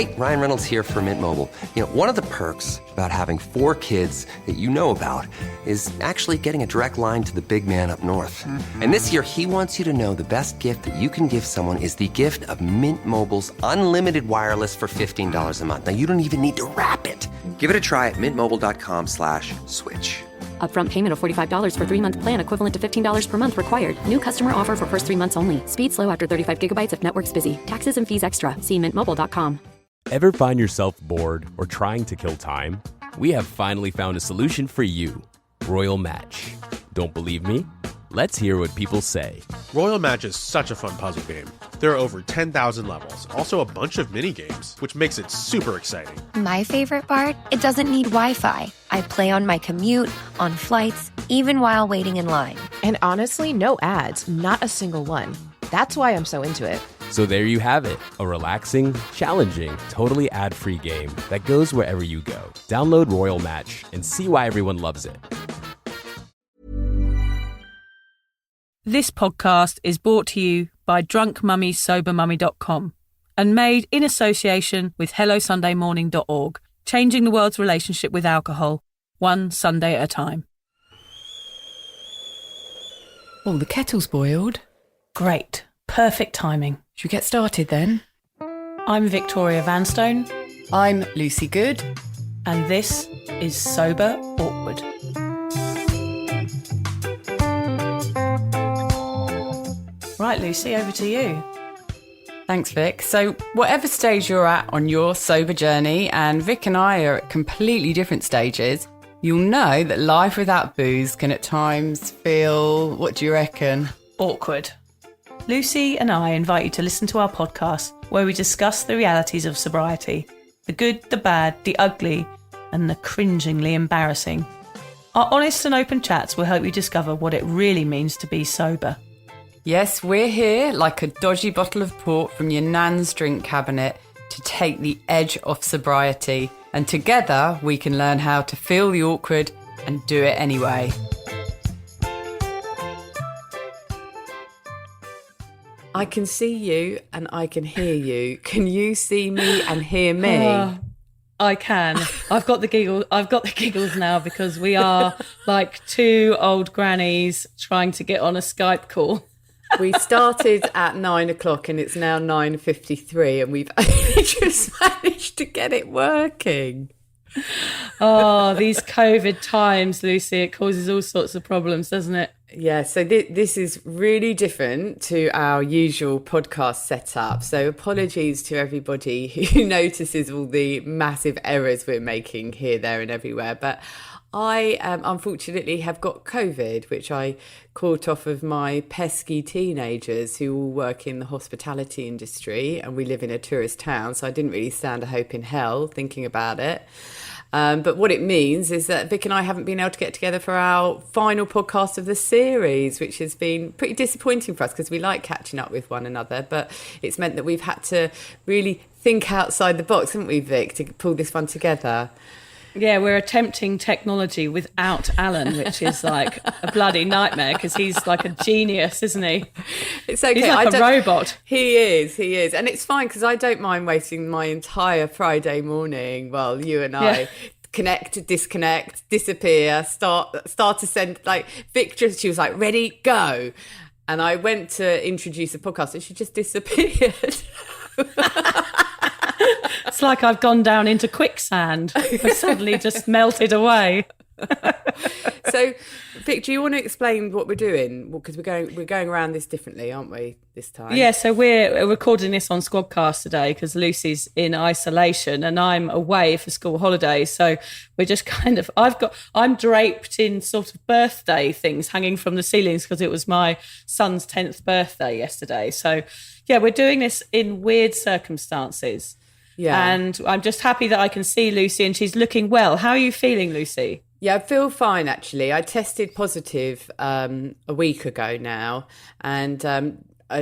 Hey, Ryan Reynolds here for Mint Mobile. You know, one of the perks about having 4 kids that you know about is actually getting a direct line to the big man up north. And this year, he wants you to know the best gift that you can give someone is the gift of Mint Mobile's unlimited wireless for $15 a month. Now, you don't even need to wrap it. Give it a try at mintmobile.com/switch. Upfront payment of $45 for 3-month plan equivalent to $15 per month required. New customer offer for first 3 months only. Speed slow after 35 gigabytes if network's busy. Taxes and fees extra. See mintmobile.com. Ever find yourself bored or trying to kill time? We have finally found a solution for you. Royal Match. Don't believe me? Let's hear what people say. Royal Match is such a fun puzzle game. There are over 10,000 levels, also a bunch of mini games, which makes it super exciting. My favorite part? It doesn't need Wi-Fi. I play on my commute, on flights, even while waiting in line. And honestly, no ads, not a single one. That's why I'm so into it. So there you have it, a relaxing, challenging, totally ad-free game that goes wherever you go. Download Royal Match and see why everyone loves it. This podcast is brought to you by drunkmummysobermummy.com and made in association with HelloSundayMorning.org, changing the world's relationship with alcohol, one Sunday at a time. Oh, the kettle's boiled. Great. Perfect timing. Should we get started then? I'm Victoria Vanstone. I'm Lucy Good. And this is Sober Awkward. Right, Lucy, over to you. Thanks, Vic. So whatever stage you're at on your sober journey, and Vic and I are at completely different stages, you'll know that life without booze can at times feel, what do you reckon? Awkward. Lucy and I invite you to listen to our podcast where we discuss the realities of sobriety, the good, the bad, the ugly, and the cringingly embarrassing. Our honest and open chats will help you discover what it really means to be sober. Yes, we're here like a dodgy bottle of port from your nan's drink cabinet to take the edge off sobriety. And together we can learn how to feel the awkward and do it anyway. I can see you and I can hear you. Can you see me and hear me? I can. I've got the giggles now because we are like 2 old grannies trying to get on a Skype call. We started at 9 o'clock and it's now 9:53 and we've only just managed to get it working. Oh, these COVID times, Lucy, it causes all sorts of problems, doesn't it? Yeah, so this is really different to our usual podcast setup. So apologies to everybody who notices all the massive errors we're making here, there and everywhere. But I unfortunately have got COVID, which I caught off of my pesky teenagers who all work in the hospitality industry, and we live in a tourist town. So I didn't really stand a hope in hell thinking about it. But what it means is that Vic and I haven't been able to get together for our final podcast of the series, which has been pretty disappointing for us because we like catching up with one another. But it's meant that we've had to really think outside the box, haven't we, Vic, to pull this one together? Yeah, we're attempting technology without Alan, which is like a bloody nightmare because he's like a genius, isn't he? It's okay. He's like a robot. He is. And it's fine because I don't mind wasting my entire Friday morning while you and I connect, disconnect, disappear, start to send, like, Vic she was like, ready, go. And I went to introduce a podcast and she just disappeared. It's like I've gone down into quicksand. I've suddenly just melted away. So, Vic, do you want to explain what we're doing? Because we're going around this differently, aren't we, this time? Yeah, so we're recording this on Squadcast today because Lucy's in isolation and I'm away for school holidays. So we're just kind of, I'm draped in sort of birthday things hanging from the ceilings because it was my son's 10th birthday yesterday. So yeah, we're doing this in weird circumstances. Yeah. And I'm just happy that I can see Lucy and she's looking well. How are you feeling, Lucy? Yeah, I feel fine, actually. I tested positive a week ago now. And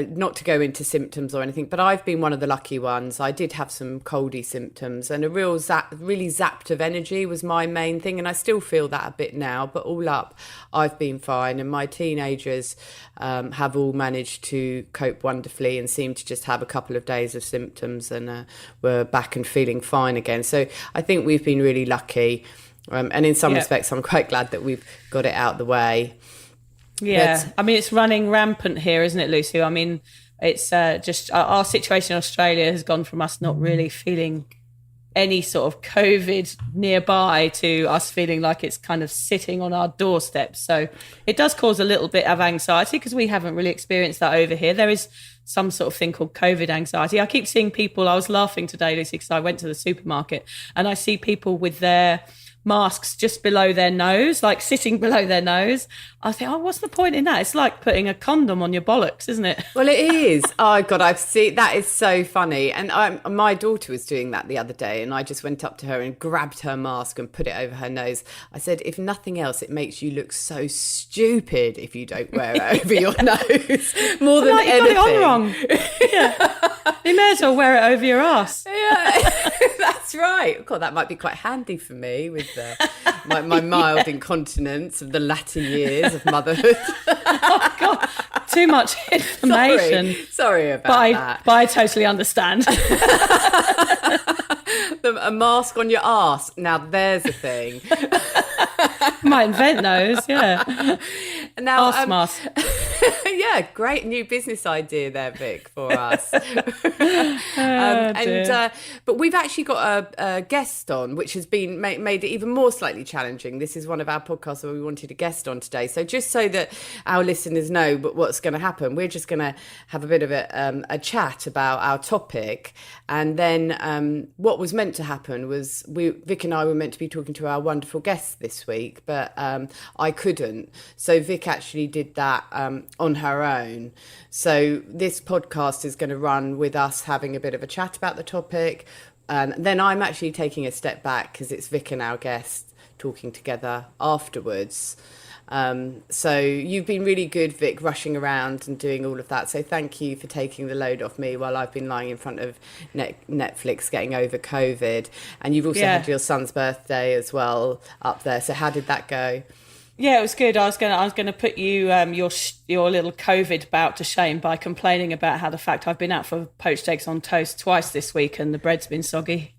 not to go into symptoms or anything, but I've been one of the lucky ones. I did have some coldy symptoms, and a really zapped of energy was my main thing, and I still feel that a bit now, but all up, I've been fine, and my teenagers have all managed to cope wonderfully and seem to just have a couple of days of symptoms and were back and feeling fine again. So I think we've been really lucky, and in some respects I'm quite glad that we've got it out the way. Yeah, I mean, it's running rampant here, isn't it, Lucy? I mean, it's just our situation in Australia has gone from us not really feeling any sort of COVID nearby to us feeling like it's kind of sitting on our doorstep. So it does cause a little bit of anxiety because we haven't really experienced that over here. There is some sort of thing called COVID anxiety. I keep seeing people, I was laughing today, Lucy, because I went to the supermarket and I see people with their masks just below their nose, like sitting below their nose. I think, what's the point in that? It's like putting a condom on your bollocks, isn't it? Well, it is. Oh God, I've seen that. Is so funny. And my daughter was doing that the other day, and I just went up to her and grabbed her mask and put it over her nose. I said, if nothing else, it makes you look so stupid if you don't wear it over your nose more than anything. You got it on wrong. Yeah. You may as well wear it over your ass. Yeah, that's right. God, that might be quite handy for me with my mild incontinence of the latter years of motherhood. Oh God, too much information. Sorry about that. But I totally understand. A mask on your arse. Now there's a thing. Might invent those, yeah. Now, arse mask. Yeah, great new business idea there, Vic, for us. But we've actually got a guest on, which has been made it even more slightly challenging. This is one of our podcasts where we wanted a guest on today. So just so that our listeners know what's going to happen, we're just going to have a bit of a chat about our topic. And then what was meant to happen was Vic and I were meant to be talking to our wonderful guests this week, but I couldn't. So Vic actually did that on her own. So this podcast is going to run with us having a bit of a chat about the topic. And then I'm actually taking a step back because it's Vic and our guest talking together afterwards. So you've been really good, Vic, rushing around and doing all of that. So thank you for taking the load off me while I've been lying in front of Netflix getting over COVID. And you've also had your son's birthday as well up there. So how did that go? Yeah, it was good. I was gonna put you your little COVID bout to shame by complaining about how the fact I've been out for poached eggs on toast twice this week and the bread's been soggy.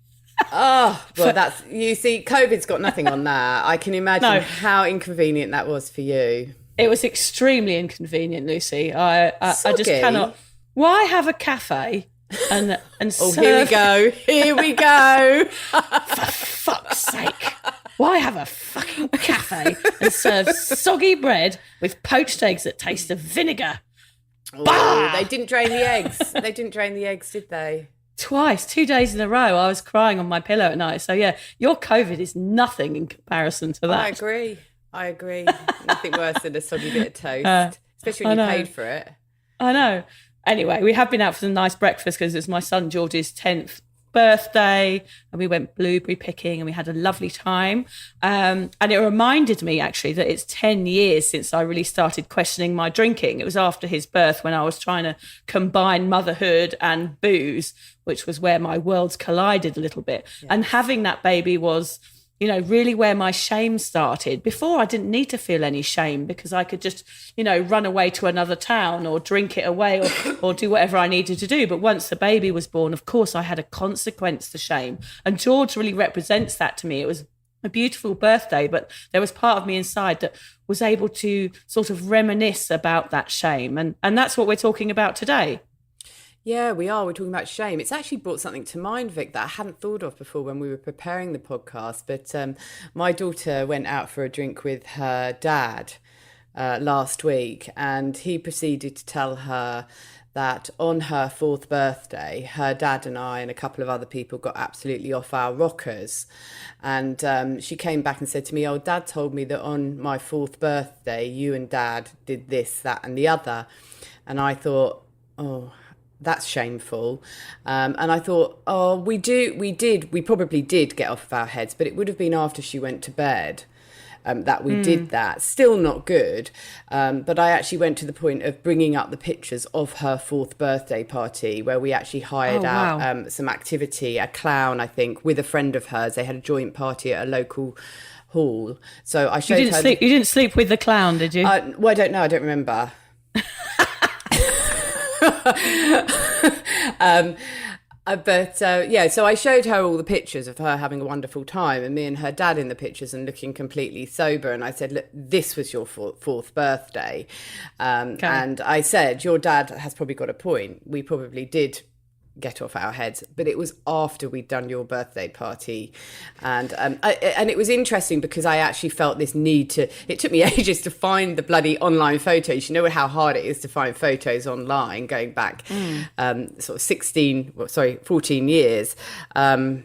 Oh, well, you see, COVID's got nothing on that. I can imagine how inconvenient that was for you. It was extremely inconvenient, Lucy. I just cannot. Why have a cafe and Oh, serve... here we go. For fuck's sake. Why have a fucking cafe and serve soggy bread with poached eggs that taste of vinegar? Oh, they didn't drain the eggs. They didn't drain the eggs, did they? Twice, 2 days in a row, I was crying on my pillow at night. So, yeah, your COVID is nothing in comparison to that. I agree. Nothing worse than a soggy bit of toast, especially when you paid for it. I know. Anyway, we have been out for some nice breakfast because it's my son George's 10th birthday and we went blueberry picking and we had a lovely time. And it reminded me, actually, that it's 10 years since I really started questioning my drinking. It was after his birth when I was trying to combine motherhood and booze, which was where my worlds collided a little bit. Yes. And having that baby was, really where my shame started. Before, I didn't need to feel any shame because I could just, run away to another town or drink it away or do whatever I needed to do. But once the baby was born, of course, I had a consequence to shame. And George really represents that to me. It was a beautiful birthday, but there was part of me inside that was able to sort of reminisce about that shame. And that's what we're talking about today. Yeah, we are. We're talking about shame. It's actually brought something to mind, Vic, that I hadn't thought of before when we were preparing the podcast. But my daughter went out for a drink with her dad last week, and he proceeded to tell her that on her 4th birthday, her dad and I and a couple of other people got absolutely off our rockers. And she came back and said to me, oh, Dad told me that on my 4th birthday, you and Dad did this, that and the other. And I thought, oh, that's shameful. And I thought, oh, we probably did get off of our heads, but it would have been after she went to bed. that we did that. Still not good. But I actually went to the point of bringing up the pictures of her 4th birthday party, where we actually hired out some activity, a clown, I think, with a friend of hers. They had a joint party at a local hall. So I showed her. You didn't sleep with the clown, did you? Well, I don't know. I don't remember. So I showed her all the pictures of her having a wonderful time, and me and her dad in the pictures and looking completely sober. And I said, look, this was your 4th birthday. And I said, your dad has probably got a point. We probably did get off our heads, but it was after we'd done your birthday party. And it was interesting because I actually felt this need to, it took me ages to find the bloody online photos. You know how hard it is to find photos online going back sort of 14 years. But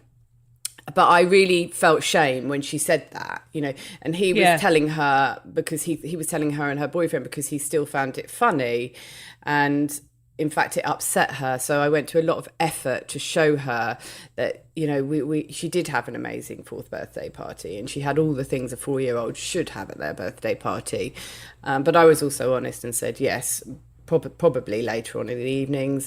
I really felt shame when she said that, you know, and he was telling her, because he was telling her and her boyfriend because he still found it funny. And in fact, it upset her. So I went to a lot of effort to show her that, you know, she did have an amazing 4th birthday party, and she had all the things a 4-year-old should have at their birthday party. But I was also honest and said, yes, probably later on in the evening,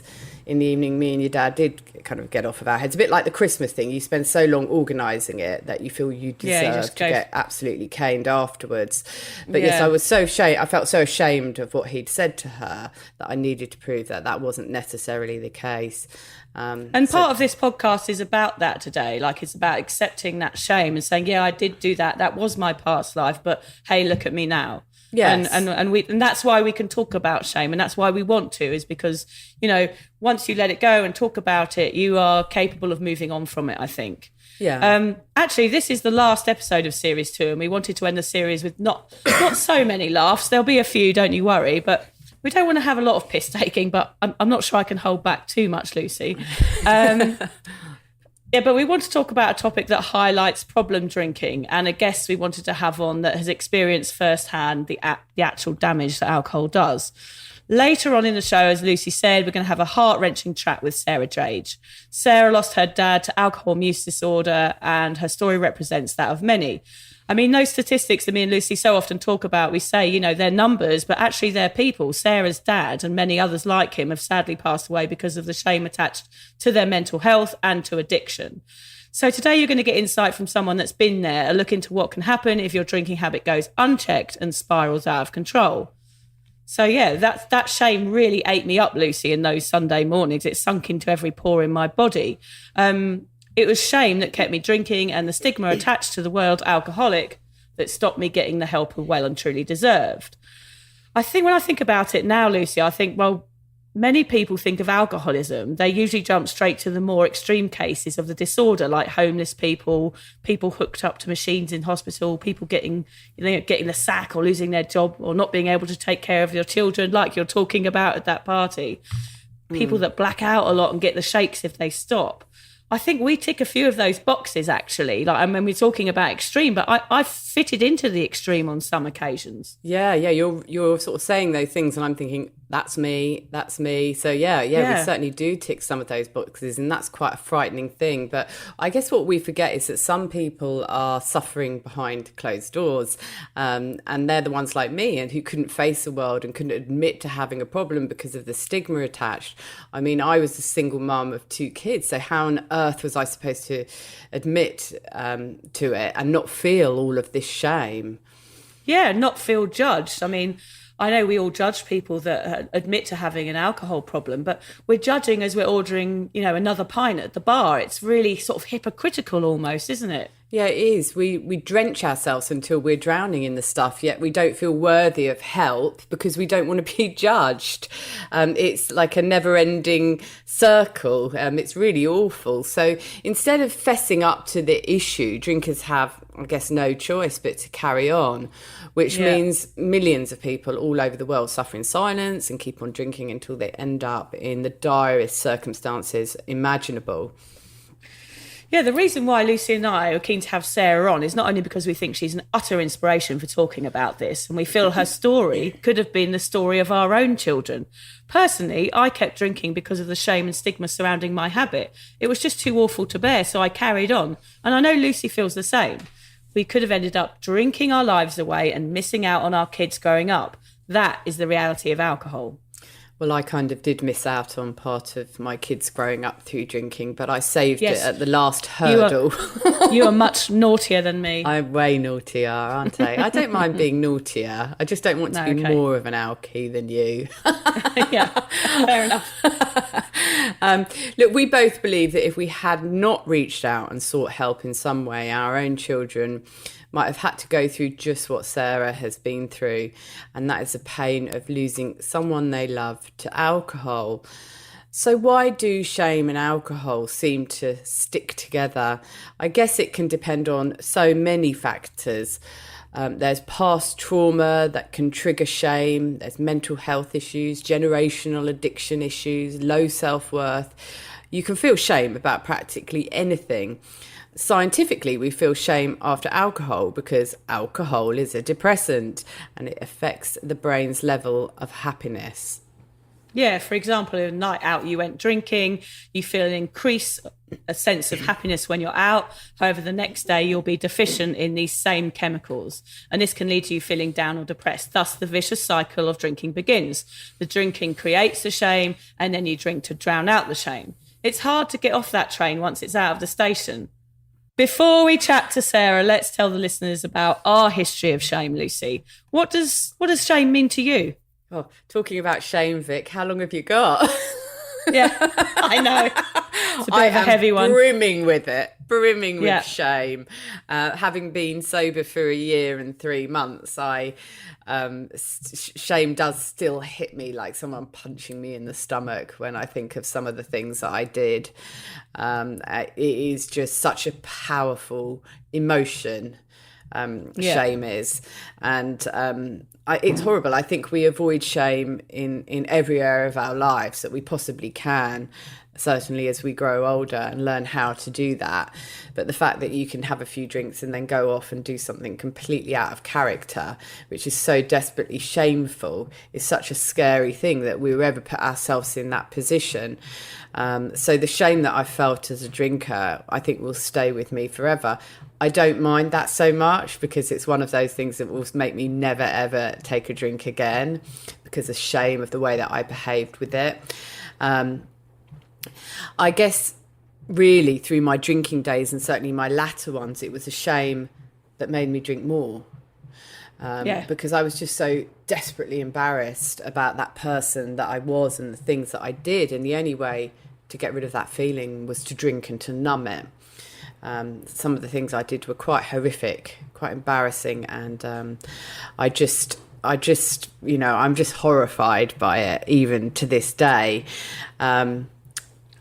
me and your dad did kind of get off of our heads. A bit like the Christmas thing. You spend so long organising it that you feel you deserve to get absolutely caned afterwards. But yes, I was so I felt so ashamed of what he'd said to her that I needed to prove that wasn't necessarily the case. And part of this podcast is about that today. Like, it's about accepting that shame and saying, yeah, I did do that. That was my past life, but hey, look at me now. Yes. And that's why we can talk about shame, and that's why we want to, is because, you know, once you let it go and talk about it, you are capable of moving on from it, I think. Yeah. Actually, this is the last episode of series 2, and we wanted to end the series with not so many laughs. There'll be a few, don't you worry, but we don't want to have a lot of piss taking, but I'm not sure I can hold back too much, Lucy. Yeah, but we want to talk about a topic that highlights problem drinking, and a guest we wanted to have on that has experienced firsthand the actual damage that alcohol does. Later on in the show, as Lucy said, we're going to have a heart-wrenching chat with Sarah Drage. Sarah lost her dad to alcohol use disorder, and her story represents that of many. I mean, those statistics that me and Lucy so often talk about, we say, you know, they're numbers, but actually they're people. Sarah's dad and many others like him have sadly passed away because of the shame attached to their mental health and to addiction. So today you're going to get insight from someone that's been there, a look into what can happen if your drinking habit goes unchecked and spirals out of control. So yeah, that shame really ate me up, Lucy, in those Sunday mornings. It sunk into every pore in my body. It was shame that kept me drinking, and the stigma attached to the word alcoholic that stopped me getting the help I well and truly deserved. I think when I think about it now, Lucy, I think, well, many people think of alcoholism. They usually jump straight to the more extreme cases of the disorder, like homeless people hooked up to machines in hospital, people getting the sack or losing their job or not being able to take care of your children, like you're talking about at that party. People that black out a lot and get the shakes if they stop. I think we tick a few of those boxes, actually. Like, I mean, we're talking about extreme, but I fitted into the extreme on some occasions. Yeah, you're sort of saying those things, and I'm thinking, that's me. So yeah, we certainly do tick some of those boxes, and that's quite a frightening thing. But I guess what we forget is that some people are suffering behind closed doors, and they're the ones like me, and who couldn't face the world and couldn't admit to having a problem because of the stigma attached. I mean, I was a single mum of 2 kids, so how on earth was I supposed to admit to it and not feel all of this shame? Yeah, not feel judged. I mean, I know we all judge people that admit to having an alcohol problem, but we're judging as we're ordering, you know, another pint at the bar. It's really sort of hypocritical almost, isn't it? Yeah, it is. We drench ourselves until we're drowning in the stuff, yet we don't feel worthy of help because we don't want to be judged. It's like a never-ending circle. It's really awful. So instead of fessing up to the issue, drinkers have, I guess, no choice but to carry on, which means millions of people all over the world suffer in silence and keep on drinking until they end up in the direst circumstances imaginable. Yeah, the reason why Lucy and I are keen to have Sarah on is not only because we think she's an utter inspiration for talking about this, and we feel her story could have been the story of our own children. Personally, I kept drinking because of the shame and stigma surrounding my habit. It was just too awful to bear, so I carried on. And I know Lucy feels the same. we could have ended up drinking our lives away and missing out on our kids growing up. That is the reality of alcohol. Well, I kind of did miss out on part of my kids growing up through drinking, but I saved it at the last hurdle. You are much naughtier than me. I'm way naughtier, aren't I? I don't mind being naughtier. I just don't want to be more of an alkie than you. Yeah, fair enough. Look, we both believe that if we had not reached out and sought help in some way, our own children might have had to go through just what Sarah has been through, and that is the pain of losing someone they love to alcohol. So why do shame and alcohol seem to stick together? I guess it can depend on so many factors. There's past trauma that can trigger shame. There's mental health issues, generational addiction issues, low self-worth. You can feel shame about practically anything. Scientifically, we feel shame after alcohol because alcohol is a depressant and it affects the brain's level of happiness. Yeah, for example, a night out, you went drinking, you feel a sense of happiness when you're out. However, the next day you'll be deficient in these same chemicals. And this can lead to you feeling down or depressed. Thus, the vicious cycle of drinking begins. The drinking creates the shame, and then you drink to drown out the shame. It's hard to get off that train once it's out of the station. Before we chat to Sarah, let's tell the listeners about our history of shame, Lucy. What does shame mean to you? Oh, talking about shame, Vic, how long have you got? Yeah, I know. It's a bit of a heavy one. Brimming with shame. Having been sober for a year and 3 months, shame does still hit me like someone punching me in the stomach when I think of some of the things that I did. It is just such a powerful emotion. Shame is, and it's horrible. I think we avoid shame in every area of our lives that we possibly can, certainly as we grow older and learn how to do that. But the fact that you can have a few drinks and then go off and do something completely out of character, which is so desperately shameful, is such a scary thing that we would ever put ourselves in that position. So the shame that I felt as a drinker, I think will stay with me forever. I don't mind that so much because it's one of those things that will make me never, ever take a drink again because of shame of the way that I behaved with it. I guess really through my drinking days and certainly my latter ones, it was a shame that made me drink more. Because I was just so desperately embarrassed about that person that I was and the things that I did. And the only way to get rid of that feeling was to drink and to numb it. Some of the things I did were quite horrific, quite embarrassing. And I'm just horrified by it even to this day.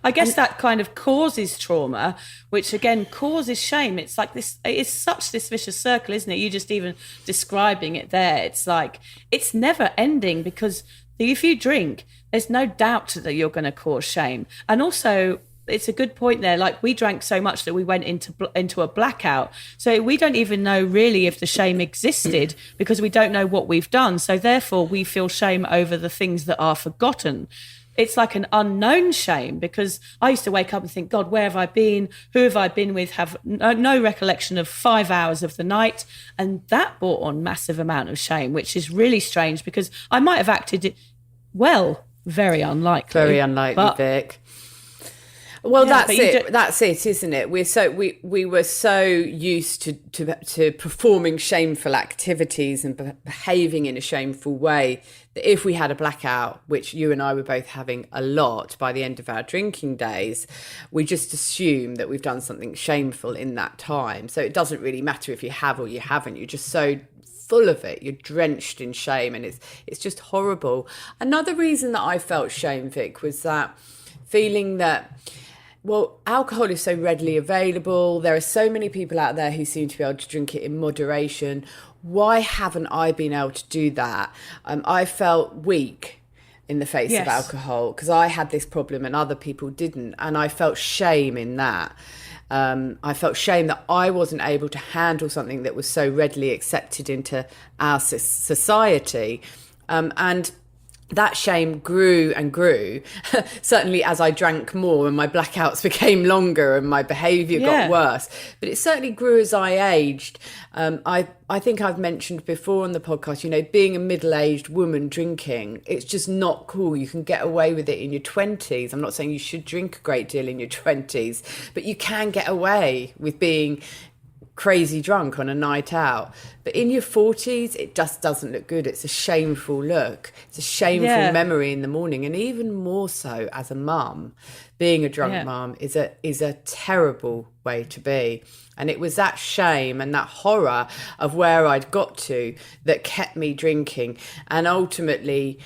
I guess that kind of causes trauma, which again causes shame. It's like this, it's such this vicious circle, isn't it? You just even describing it there. It's like, it's never ending because if you drink, there's no doubt that you're going to cause shame. And also, it's a good point there. Like we drank so much that we went into a blackout. So we don't even know really if the shame existed because we don't know what we've done. So therefore we feel shame over the things that are forgotten. It's like an unknown shame because I used to wake up and think, God, where have I been? Who have I been with? Have no recollection of 5 hours of the night. And that brought on massive amount of shame, which is really strange because I might have acted well, very unlikely. Very unlikely, Vic. Well, that's it. That's it, isn't it? We were so used to performing shameful activities and behaving in a shameful way that if we had a blackout, which you and I were both having a lot by the end of our drinking days, we just assume that we've done something shameful in that time. So it doesn't really matter if you have or you haven't. You're just so full of it. You're drenched in shame, and it's just horrible. Another reason that I felt shame, Vic, was that feeling that, well, alcohol is so readily available. There are so many people out there who seem to be able to drink it in moderation. Why haven't I been able to do that? I felt weak in the face of alcohol because I had this problem and other people didn't. And I felt shame in that. I felt shame that I wasn't able to handle something that was so readily accepted into our society. And that shame grew and grew, certainly as I drank more and my blackouts became longer and my behaviour got worse. But it certainly grew as I aged. I think I've mentioned before on the podcast, you know, being a middle-aged woman drinking, it's just not cool. You can get away with it in your 20s. I'm not saying you should drink a great deal in your 20s, but you can get away with being crazy drunk on a night out. But in your 40s, it just doesn't look good. It's a shameful look. It's a shameful memory in the morning. And even more so as a mum, being a drunk mum is a terrible way to be. And it was that shame and that horror of where I'd got to that kept me drinking. And ultimately,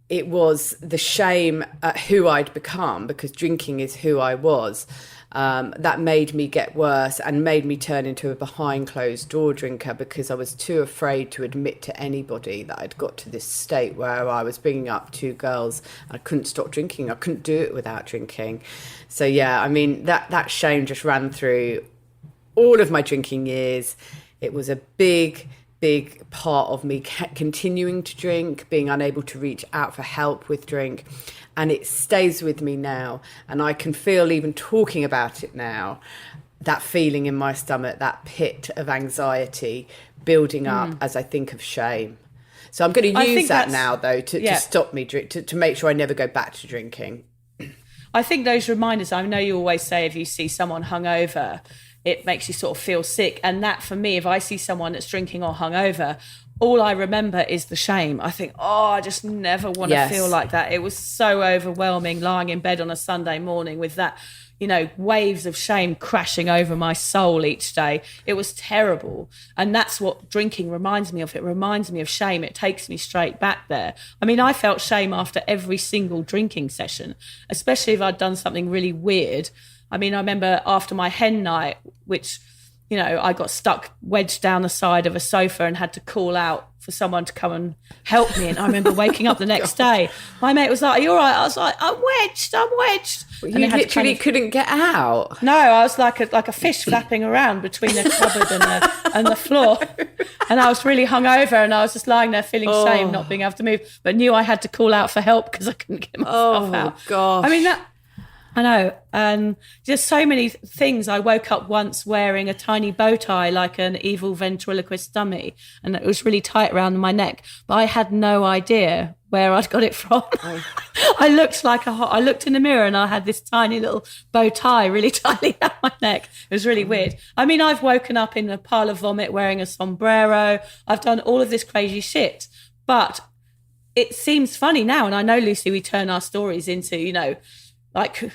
it was the shame at who I'd become, because drinking is who I was, that made me get worse and made me turn into a behind closed door drinker, because I was too afraid to admit to anybody that I'd got to this state where I was bringing up two girls and I couldn't stop drinking. I couldn't do it without drinking. So yeah, I mean, that shame just ran through all of my drinking years. It was a big part of me continuing to drink, being unable to reach out for help with drink. And it stays with me now. And I can feel, even talking about it now, that feeling in my stomach, that pit of anxiety building up as I think of shame. So I'm going to use that now, though, to stop me, to make sure I never go back to drinking. I think those reminders, I know you always say if you see someone hungover, it makes you sort of feel sick. And that, for me, if I see someone that's drinking or hungover, all I remember is the shame. I think, I just never want to feel like that. It was so overwhelming lying in bed on a Sunday morning with that, you know, waves of shame crashing over my soul each day. It was terrible. And that's what drinking reminds me of. It reminds me of shame. It takes me straight back there. I mean, I felt shame after every single drinking session, especially if I'd done something really weird. I mean, I remember after my hen night, which, you know, I got stuck wedged down the side of a sofa and had to call out for someone to come and help me. And I remember waking up the next day. My mate was like, "Are you all right?" I was like, I'm wedged. Well, you literally couldn't get out. No, I was like a fish flapping around between the cupboard and the floor. And I was really hungover, and I was just lying there feeling shame, not being able to move, but knew I had to call out for help because I couldn't get myself out. Oh, gosh. I mean, I know, and just so many things. I woke up once wearing a tiny bow tie like an evil ventriloquist dummy, and it was really tight around my neck, but I had no idea where I'd got it from. I looked in the mirror and I had this tiny little bow tie really tightly around my neck. It was really weird. I mean, I've woken up in a pile of vomit wearing a sombrero. I've done all of this crazy shit, but it seems funny now. And I know, Lucy, we turn our stories into, you know, like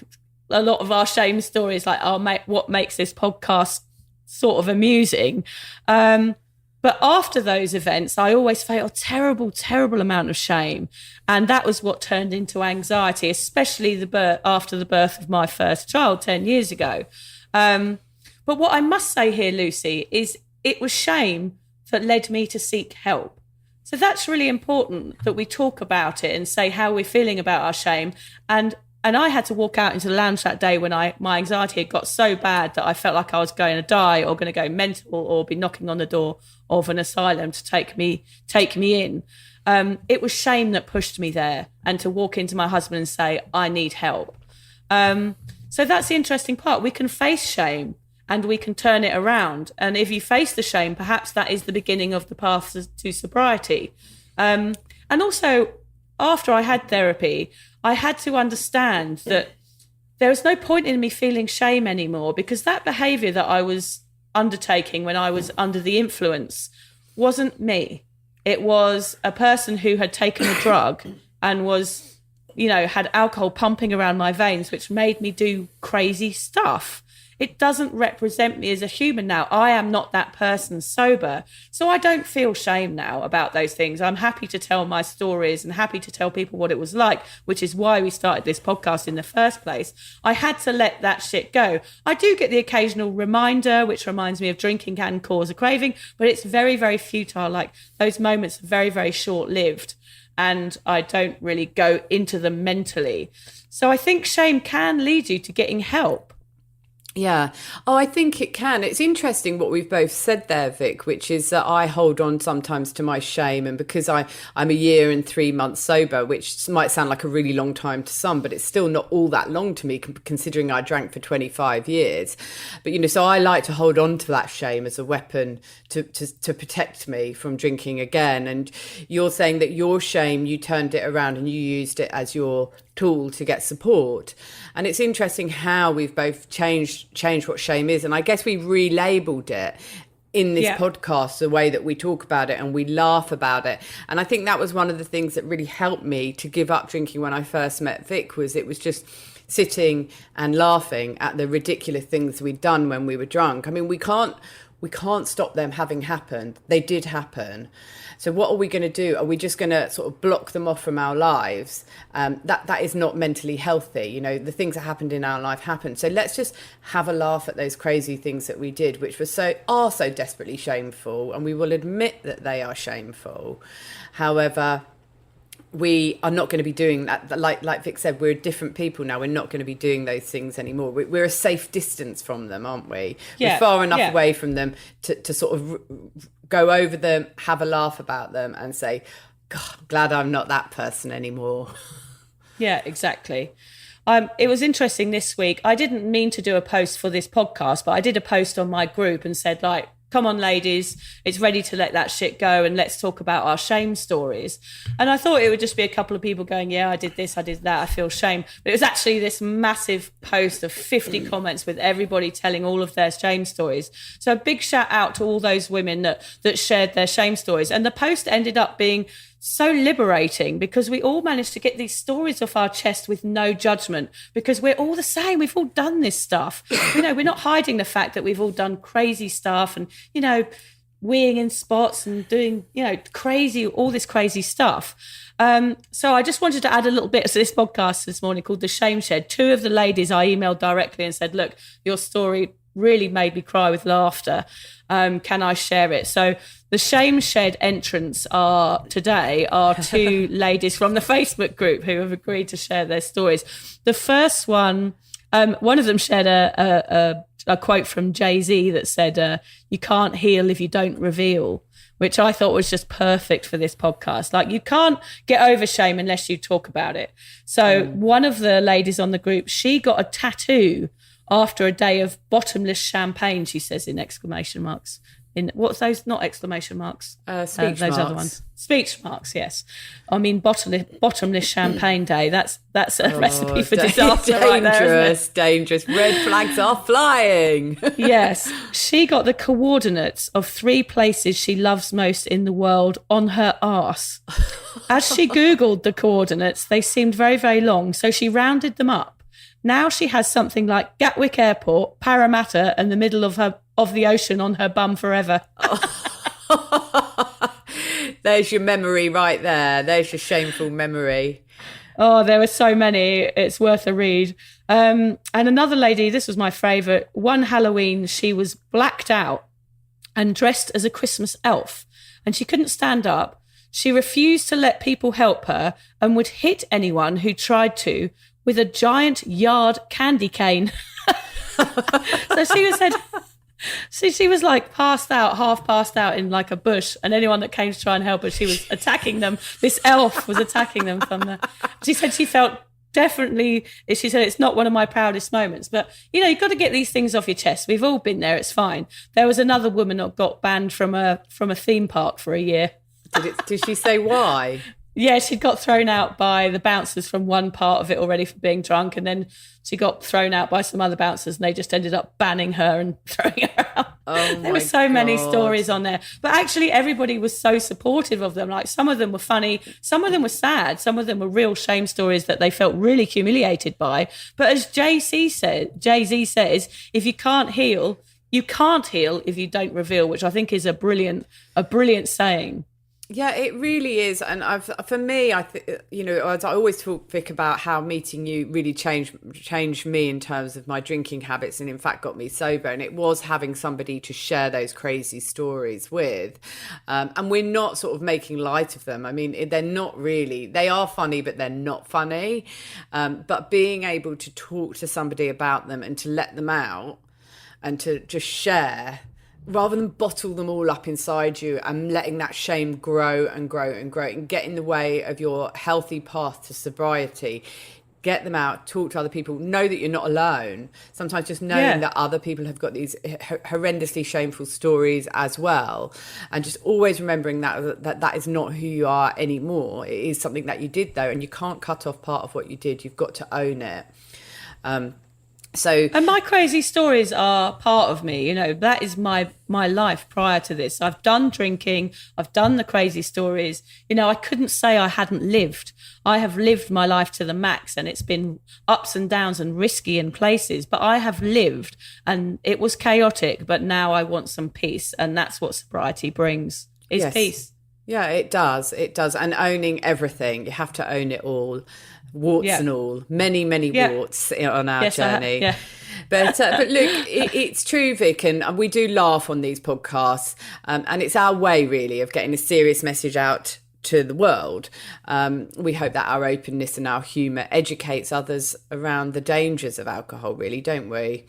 a lot of our shame stories, like, what makes this podcast sort of amusing. But after those events, I always felt a terrible, terrible amount of shame. And that was what turned into anxiety, especially after the birth of my first child 10 years ago. But what I must say here, Lucy, is it was shame that led me to seek help. So that's really important that we talk about it and say how we're feeling about our shame. And I had to walk out into the lounge that day when my anxiety had got so bad that I felt like I was going to die or going to go mental or be knocking on the door of an asylum to take me in. It was shame that pushed me there, and to walk into my husband and say, I need help. So that's the interesting part. We can face shame and we can turn it around. And if you face the shame, perhaps that is the beginning of the path to sobriety. And also, after I had therapy, I had to understand that there was no point in me feeling shame anymore, because that behaviour that I was undertaking when I was under the influence wasn't me. It was a person who had taken a drug and was, you know, had alcohol pumping around my veins, which made me do crazy stuff. It doesn't represent me as a human now. I am not that person sober. So I don't feel shame now about those things. I'm happy to tell my stories and happy to tell people what it was like, which is why we started this podcast in the first place. I had to let that shit go. I do get the occasional reminder, which reminds me of drinking can cause a craving, but it's very, very futile. Like, those moments are very, very short-lived, and I don't really go into them mentally. So I think shame can lead you to getting help. Yeah. Oh, I think it can. It's interesting what we've both said there, Vic, which is that I hold on sometimes to my shame. And because I'm a year and 3 months sober, which might sound like a really long time to some, but it's still not all that long to me, considering I drank for 25 years. But, you know, so I like to hold on to that shame as a weapon to protect me from drinking again. And you're saying that your shame, you turned it around and you used it as your tool to get support. And it's interesting how we've both changed what shame is. And I guess we relabeled it in this podcast, the way that we talk about it and we laugh about it. And I think that was one of the things that really helped me to give up drinking when I first met Vic, was it was just sitting and laughing at the ridiculous things we'd done when we were drunk. I mean, we can't stop them having happened. They did happen. So what are we going to do? Are we just going to sort of block them off from our lives? That is not mentally healthy. You know, the things that happened in our life happened. So let's just have a laugh at those crazy things that we did, which are so desperately shameful. And we will admit that they are shameful. However, we are not going to be doing that. Like Vic said, we're different people now. We're not going to be doing those things anymore. We're a safe distance from them, aren't we? Yeah, we're far enough away from them to sort of go over them, have a laugh about them and say, God, I'm glad I'm not that person anymore. Yeah, exactly. It was interesting this week. I didn't mean to do a post for this podcast, but I did a post on my group and said, like, come on, ladies, it's ready to let that shit go and let's talk about our shame stories. And I thought it would just be a couple of people going, yeah, I did this, I did that, I feel shame. But it was actually this massive post of 50 comments with everybody telling all of their shame stories. So a big shout out to all those women that shared their shame stories. And the post ended up being so liberating because we all managed to get these stories off our chest with no judgment, because we're all the same. We've all done this stuff. You know, we're not hiding the fact that we've all done crazy stuff and, you know, weeing in spots and doing, you know, all this crazy stuff. So I just wanted to add a little bit to this podcast this morning called The Shame Shed. 2 of the ladies I emailed directly and said, look, your story really made me cry with laughter. Can I share it? So the Shame Shed entrants today are 2 ladies from the Facebook group who have agreed to share their stories. The first one of them shared a quote from Jay-Z that said, you can't heal if you don't reveal, which I thought was just perfect for this podcast. Like, you can't get over shame unless you talk about it. So one of the ladies on the group, she got a tattoo after a day of bottomless champagne, she says in exclamation marks. In what's those? Not exclamation marks. Speech those marks. Other ones. Speech marks. Yes. I mean, bottomless champagne day. That's a recipe for disaster. Dangerous, right there, isn't it? dangerous. Red flags are flying. Yes. She got the coordinates of 3 places she loves most in the world on her arse. As she Googled the coordinates, they seemed very, very long, so she rounded them up. Now she has something like Gatwick Airport, Parramatta, and the middle of the ocean on her bum forever. There's your memory right there. There's your shameful memory. Oh, there were so many. It's worth a read. And another lady, this was my favourite. One Halloween, she was blacked out and dressed as a Christmas elf, and she couldn't stand up. She refused to let people help her and would hit anyone who tried to with a giant yard candy cane. So she was like half passed out in like a bush, and anyone that came to try and help her, she was attacking them. This elf was attacking them from the... She said she felt definitely... She said, it's not one of my proudest moments. But, you know, you've got to get these things off your chest. We've all been there. It's fine. There was another woman that got banned from a theme park for a year. Did she say why? Yeah, she got thrown out by the bouncers from one part of it already for being drunk, and then she got thrown out by some other bouncers, and they just ended up banning her and throwing her out. There were so many stories on there. But actually everybody was so supportive of them. Like, some of them were funny, some of them were sad, some of them were real shame stories that they felt really humiliated by. But as Jay-Z says, if you can't heal, you can't heal if you don't reveal, which I think is a brilliant saying. Yeah, it really is. And for me, as I always talk, Vic, about how meeting you really changed me in terms of my drinking habits, and in fact got me sober. And it was having somebody to share those crazy stories with. And we're not sort of making light of them. I mean, they're not really, they are funny, but they're not funny. But being able to talk to somebody about them and to let them out and to just share, rather than bottle them all up inside you and letting that shame grow and grow and grow and get in the way of your healthy path to sobriety. Get them out, talk to other people, know that you're not alone. Sometimes just knowing that other people have got these horrendously shameful stories as well. And just always remembering that is not who you are anymore. It is something that you did though, and you can't cut off part of what you did. You've got to own it. And my crazy stories are part of me. That is my life prior to this. I've done drinking, I've done the crazy stories. I couldn't say I hadn't lived. I have lived my life to the max, and it's been ups and downs and risky in places, but I have lived, and it was chaotic, but now I want some peace, and that's what sobriety brings, is peace. Yeah, it does. It does. And owning everything. You have to own it all. Warts and all. Many, many warts on our journey. But look, it's true, Vic, and we do laugh on these podcasts. And it's our way, really, of getting a serious message out to the world. We hope that our openness and our humour educates others around the dangers of alcohol, really, don't we?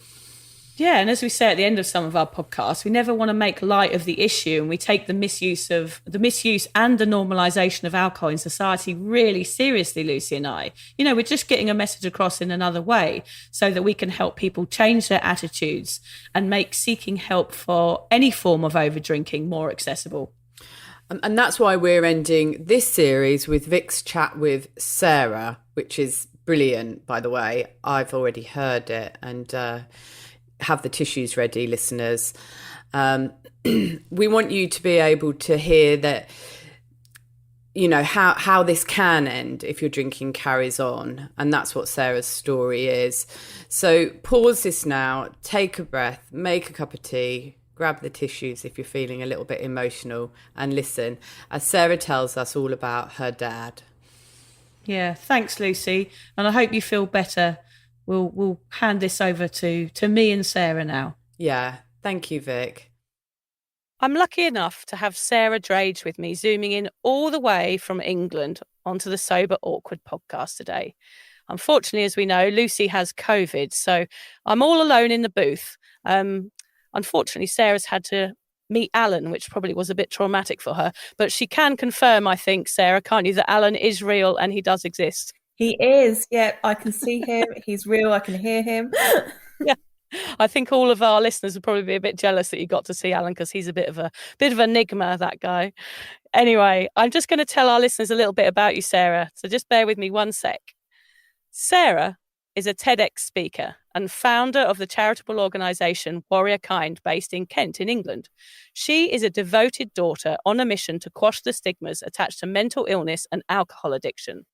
Yeah, and as we say at the end of some of our podcasts, we never want to make light of the issue, and we take the misuse and the normalisation of alcohol in society really seriously, Lucy and I. We're just getting a message across in another way so that we can help people change their attitudes and make seeking help for any form of overdrinking more accessible. And that's why we're ending this series with Vic's chat with Sarah, which is brilliant, by the way. I've already heard it, and have the tissues ready, listeners. We want you to be able to hear that, how this can end if your drinking carries on. And that's what Sarah's story is. So pause this now, take a breath, make a cup of tea, grab the tissues if you're feeling a little bit emotional, and listen as Sarah tells us all about her dad. Yeah, thanks, Lucy. And I hope you feel better. We'll hand this over to me and Sarah now. Yeah, thank you, Vic. I'm lucky enough to have Sarah Drage with me, zooming in all the way from England onto the Sober Awkward podcast today. Unfortunately, as we know, Lucy has COVID, so I'm all alone in the booth. Unfortunately, Sarah's had to meet Alan, which probably was a bit traumatic for her, but she can confirm, I think, Sarah, can't you, that Alan is real and he does exist? He is. Yeah, I can see him. He's real. I can hear him. Yeah. I think all of our listeners would probably be a bit jealous that you got to see Alan, because he's a bit of an enigma, that guy. Anyway, I'm just going to tell our listeners a little bit about you, Sarah. So just bear with me one sec. Sarah is a TEDx speaker and founder of the charitable organisation Warrior Kind, based in Kent in England. She is a devoted daughter on a mission to quash the stigmas attached to mental illness and alcohol addiction.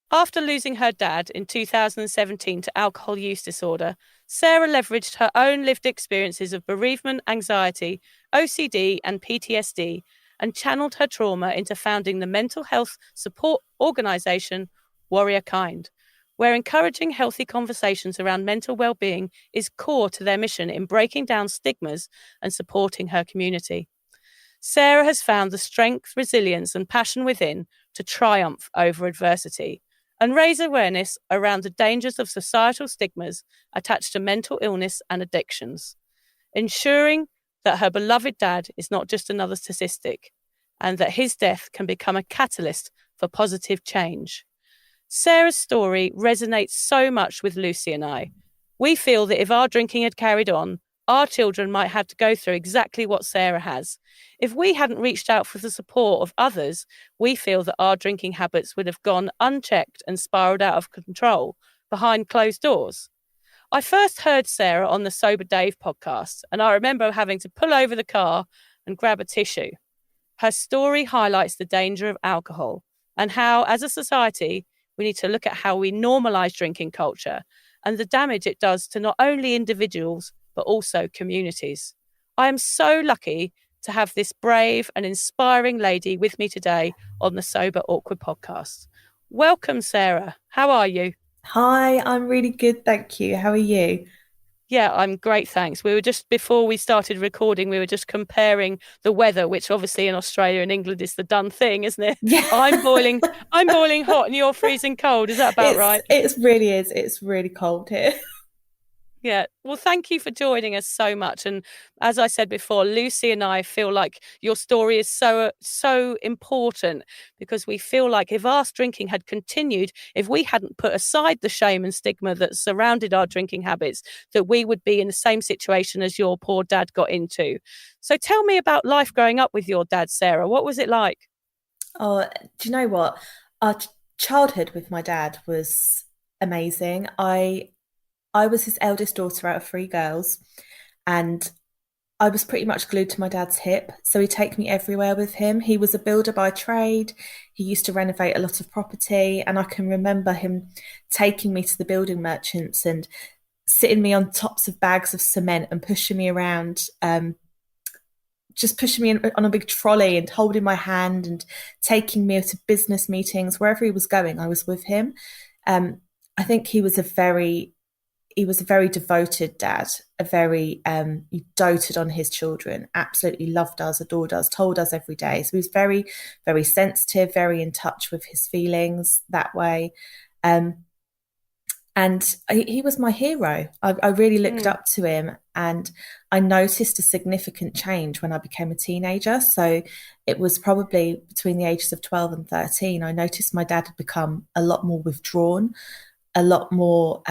After losing her dad in 2017 to alcohol use disorder, Sarah leveraged her own lived experiences of bereavement, anxiety, OCD and PTSD and channeled her trauma into founding the mental health support organisation Warrior Kind, where encouraging healthy conversations around mental well-being is core to their mission in breaking down stigmas and supporting her community. Sarah has found the strength, resilience and passion within to triumph over adversity and raise awareness around the dangers of societal stigmas attached to mental illness and addictions, ensuring that her beloved dad is not just another statistic and that his death can become a catalyst for positive change. Sarah's story resonates so much with Lucy and I. We feel that if our drinking had carried on, our children might have to go through exactly what Sarah has. If we hadn't reached out for the support of others, we feel that our drinking habits would have gone unchecked and spiralled out of control behind closed doors. I first heard Sarah on the Sober Dave podcast, and I remember having to pull over the car and grab a tissue. Her story highlights the danger of alcohol and how, as a society, we need to look at how we normalise drinking culture and the damage it does to not only individuals, but also communities. I am so lucky to have this brave and inspiring lady with me today on the Sober Awkward podcast. Welcome, Sarah. How are you? Hi, I'm really good, thank you. How are you? Yeah, I'm great, thanks. We were just, before we started recording, we were just comparing the weather, which obviously in Australia and England is the done thing, isn't it? Yeah. I'm boiling hot and you're freezing cold. Is that about right? It really is. It's really cold here. Yeah. Well, thank you for joining us so much. And as I said before, Lucy and I feel like your story is so important, because we feel like if our drinking had continued, if we hadn't put aside the shame and stigma that surrounded our drinking habits, that we would be in the same situation as your poor dad got into. So tell me about life growing up with your dad, Sarah. What was it like? Oh, do you know what? Our childhood with my dad was amazing. I was his eldest daughter out of three girls, and I was pretty much glued to my dad's hip. So he'd take me everywhere with him. He was a builder by trade. He used to renovate a lot of property. And I can remember him taking me to the building merchants and sitting me on tops of bags of cement and pushing me around, just pushing me on a big trolley and holding my hand and taking me to business meetings. Wherever he was going, I was with him. I think he was a very devoted dad, he doted on his children, absolutely loved us, adored us, told us every day. So he was very, very sensitive, very in touch with his feelings that way. And he was my hero. I really looked up to him, and I noticed a significant change when I became a teenager. So it was probably between the ages of 12 and 13. I noticed my dad had become a lot more withdrawn, a lot more,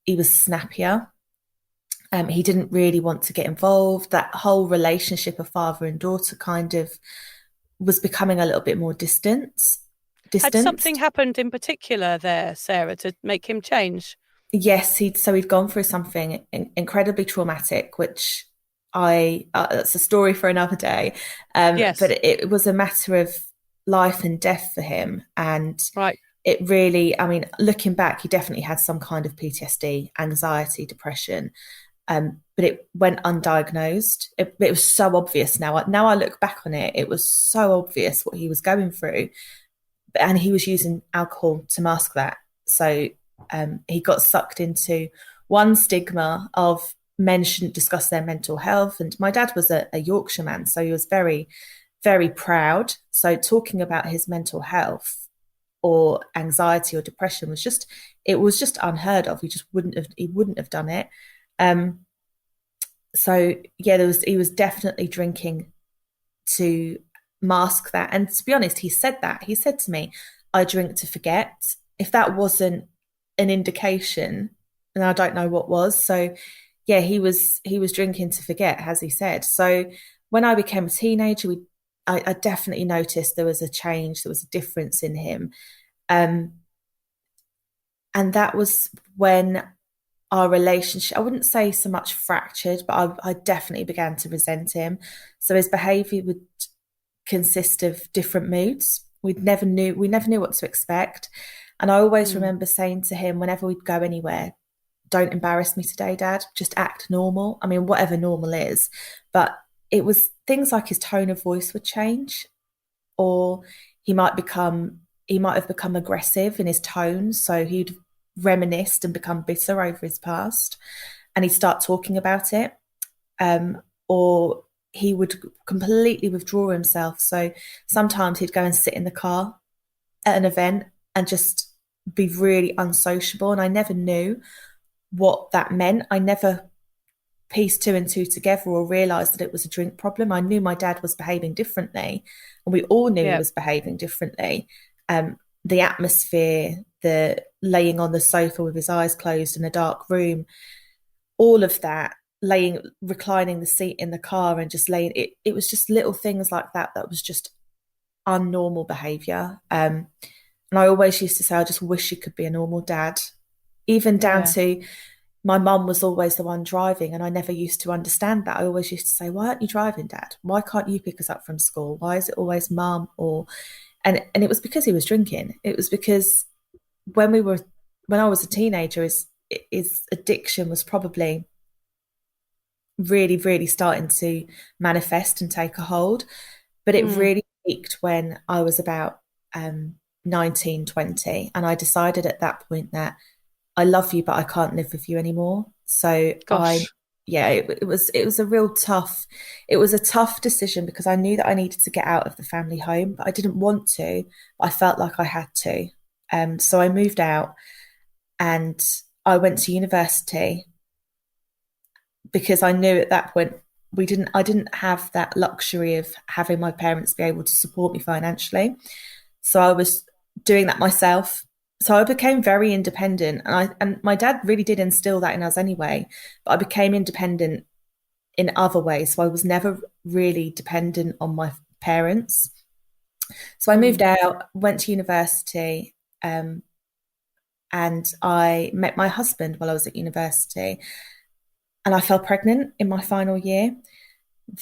he was snappier. He didn't really want to get involved. That whole relationship of father and daughter kind of was becoming a little bit more distant. Had something happened in particular there, Sarah, to make him change? Yes, he'd gone through something incredibly traumatic, which that's a story for another day. Yes. But it was a matter of life and death for him, and right. It really, I mean, looking back, he definitely had some kind of PTSD, anxiety, depression, but it went undiagnosed. It was so obvious now. Now I look back on it, it was so obvious what he was going through. And he was using alcohol to mask that. So he got sucked into one stigma of men shouldn't discuss their mental health. And my dad was a Yorkshire man, so he was very, very proud. So talking about his mental health or anxiety or depression was just unheard of. He wouldn't have done it. So yeah, he was definitely drinking to mask that. And to be honest, he said to me, I drink to forget. If that wasn't an indication, then I don't know what was. So yeah, he was drinking to forget, as he said. So when I became a teenager, I definitely noticed there was a change, there was a difference in him. And that was when our relationship, I wouldn't say so much fractured, but I definitely began to resent him. So his behaviour would consist of different moods. We never knew what to expect. And I always remember saying to him, whenever we'd go anywhere, don't embarrass me today, Dad, just act normal. I mean, whatever normal is. But it was things like his tone of voice would change, or he might have become aggressive in his tone. So he'd reminisced and become bitter over his past, and he'd start talking about it. Or he would completely withdraw himself. So sometimes he'd go and sit in the car at an event and just be really unsociable. And I never knew what that meant. I never pieced two and two together or realised that it was a drink problem. I knew my dad was behaving differently, and we all knew he was behaving differently. The atmosphere, the laying on the sofa with his eyes closed in a dark room, all of that, reclining the seat in the car and just laying, it was just little things like that was just unnormal behaviour. And I always used to say, I just wish you could be a normal dad, even down to my mum was always the one driving, and I never used to understand that. I always used to say, why aren't you driving, Dad? Why can't you pick us up from school? Why is it always Mum? And it was because he was drinking. It was because when I was a teenager, his addiction was probably really, really starting to manifest and take a hold. But it really peaked when I was about 19, 20. And I decided at that point that I love you, but I can't live with you anymore. So Gosh. it was a real tough, it was a tough decision because I knew that I needed to get out of the family home, but I didn't want to, but I felt like I had to. So I moved out and I went to university because I knew at that point I didn't have that luxury of having my parents be able to support me financially. So I was doing that myself. So I became very independent, and my dad really did instill that in us anyway. But I became independent in other ways. So I was never really dependent on my parents. So I moved out, went to university, and I met my husband while I was at university, and I fell pregnant in my final year.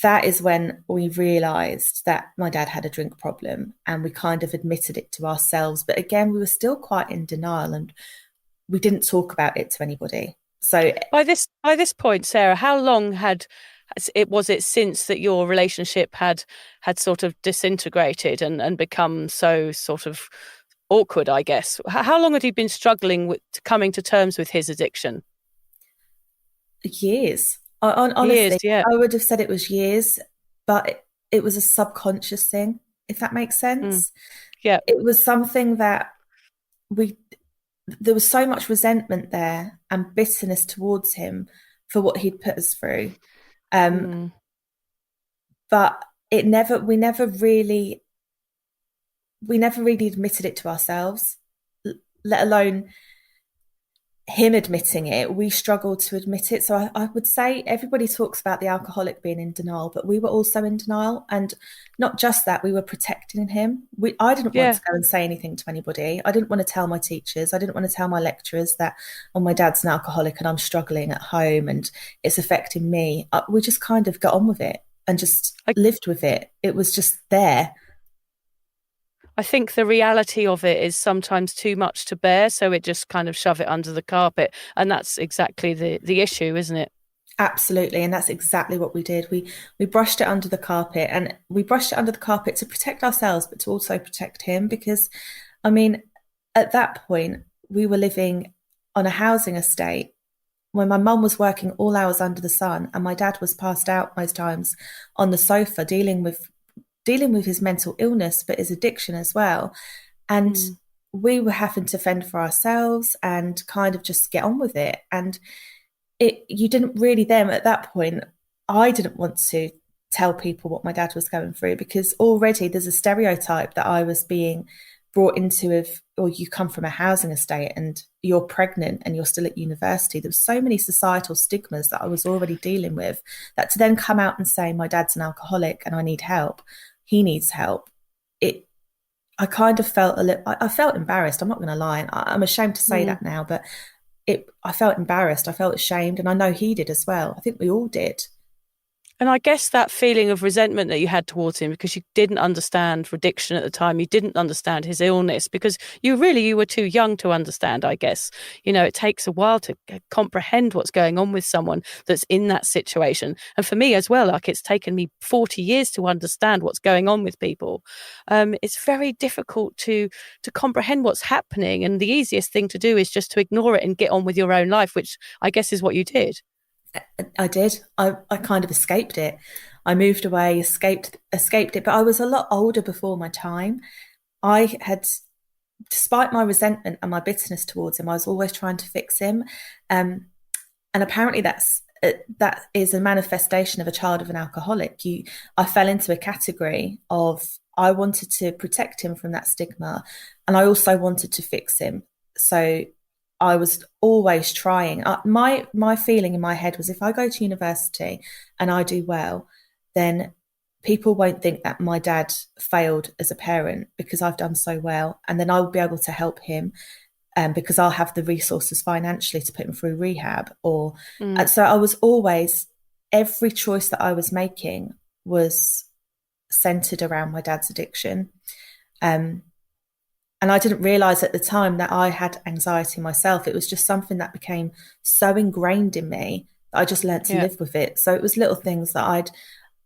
That is when we realized that my dad had a drink problem, and we kind of admitted it to ourselves. But again, we were still quite in denial, and we didn't talk about it to anybody. So By this point, Sarah, how long was it since that your relationship had sort of disintegrated and become so sort of awkward, I guess? How long had you been struggling with coming to terms with his addiction? years. Years, Honestly, yeah. I would have said it was years, but it was a subconscious thing, if that makes Mm, sense. yeah. It was something that we there was so much resentment there and bitterness towards him for what he'd put us through. Um, Mm. but we never really admitted it to ourselves, let alone him admitting it. We struggled to admit it. So I would say everybody talks about the alcoholic being in denial, but we were also in denial. And not just that, we were protecting him. I didn't want Yeah. to go and say anything to anybody. I didn't want to tell my teachers. I didn't want to tell my lecturers that, oh, my dad's an alcoholic and I'm struggling at home and it's affecting me. We just kind of got on with it and just lived with it. It was just there. I think the reality of it is sometimes too much to bear, so it just kind of shove it under the carpet, and that's exactly the issue, isn't it? Absolutely, and that's exactly what we did. We brushed it under the carpet, and we brushed it under the carpet to protect ourselves, but to also protect him. Because, I mean, at that point, we were living on a housing estate when my mum was working all hours under the sun, and my dad was passed out most times on the sofa, dealing with his mental illness, but his addiction as well. And we were having to fend for ourselves and kind of just get on with it. And you didn't really then at that point, I didn't want to tell people what my dad was going through because already there's a stereotype that I was being brought into of, or you come from a housing estate and you're pregnant and you're still at university. There was so many societal stigmas that I was already dealing with, that to then come out and say my dad's an alcoholic and I need help, he needs help, I kind of felt I felt embarrassed. I'm not going to lie. I'm ashamed to say that now, but I felt embarrassed. I felt ashamed, and I know he did as well. I think we all did. And I guess that feeling of resentment that you had towards him because you didn't understand addiction at the time, you didn't understand his illness because you were too young to understand, I guess. You know, it takes a while to comprehend what's going on with someone that's in that situation. And for me as well, like it's taken me 40 years to understand what's going on with people. It's very difficult to comprehend what's happening. And the easiest thing to do is just to ignore it and get on with your own life, which I guess is what you did. I did. I kind of escaped it. I moved away, escaped it, but I was a lot older before my time. I had, despite my resentment and my bitterness towards him, I was always trying to fix him. And apparently that is a manifestation of a child of an alcoholic. I fell into a category of I wanted to protect him from that stigma, and I also wanted to fix him. So I was always trying. My feeling in my head was if I go to university and I do well, then people won't think that my dad failed as a parent because I've done so well, and then I will be able to help him because I'll have the resources financially to put him through rehab. So I was always, every choice that I was making was centered around my dad's addiction. And I didn't realize at the time that I had anxiety myself. It was just something that became so ingrained in me I just learnt to live with it. So it was little things that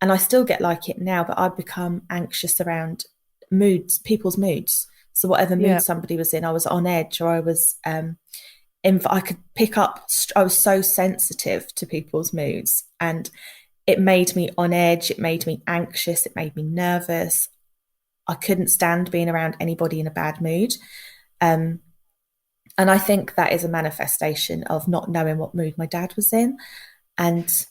and I still get like it now, but I'd become anxious around people's moods. So whatever mood somebody was in, I was on edge, or I was, I could pick up, I was so sensitive to people's moods, and it made me on edge. It made me anxious. It made me nervous. I couldn't stand being around anybody in a bad mood. And I think that is a manifestation of not knowing what mood my dad was in. And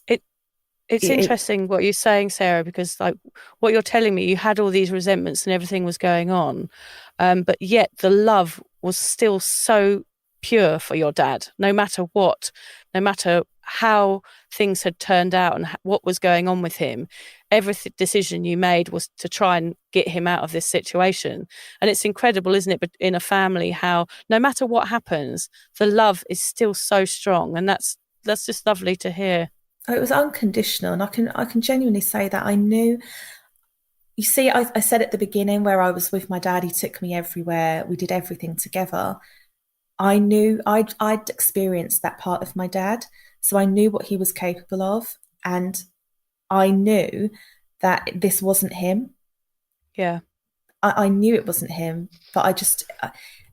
it's interesting what you're saying, Sarah, because like what you're telling me, you had all these resentments and everything was going on, but yet the love was still so pure for your dad, no matter what, no matter how things had turned out and what was going on with him. Every decision you made was to try and get him out of this situation. And it's incredible, isn't it, but in a family, how no matter what happens, the love is still so strong. And that's just lovely to hear. Oh, it was unconditional, and I can genuinely say that I knew. You see, I said at the beginning, where I was with my dad, he took me everywhere, we did everything together. I knew I'd experienced that part of my dad, so I knew what he was capable of, and I knew that this wasn't him. Yeah, I knew it wasn't him, but I just,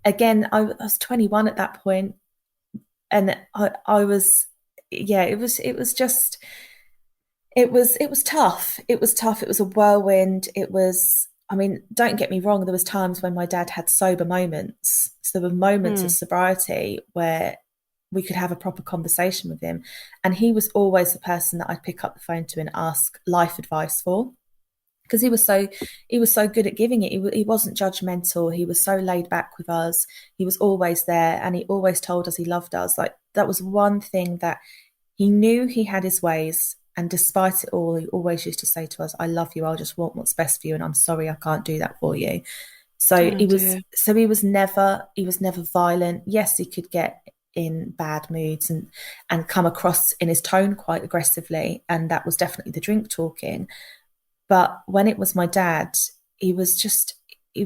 again, I was 21 at that point, and I was. Yeah, it was just, it was tough. It was tough. It was a whirlwind. It was, I mean, don't get me wrong, there was times when my dad had sober moments. So there were moments of sobriety where we could have a proper conversation with him. And he was always the person that I'd pick up the phone to and ask life advice for. Because he was so good at giving it. He wasn't judgmental. He was so laid back with us. He was always there, and he always told us he loved us. Like, that was one thing that he knew. He had his ways, and despite it all, he always used to say to us, "I love you. I'll just want what's best for you, and I'm sorry I can't do that for you." So he was never violent. Yes, he could get in bad moods and come across in his tone quite aggressively, and that was definitely the drink talking. But when it was my dad, he was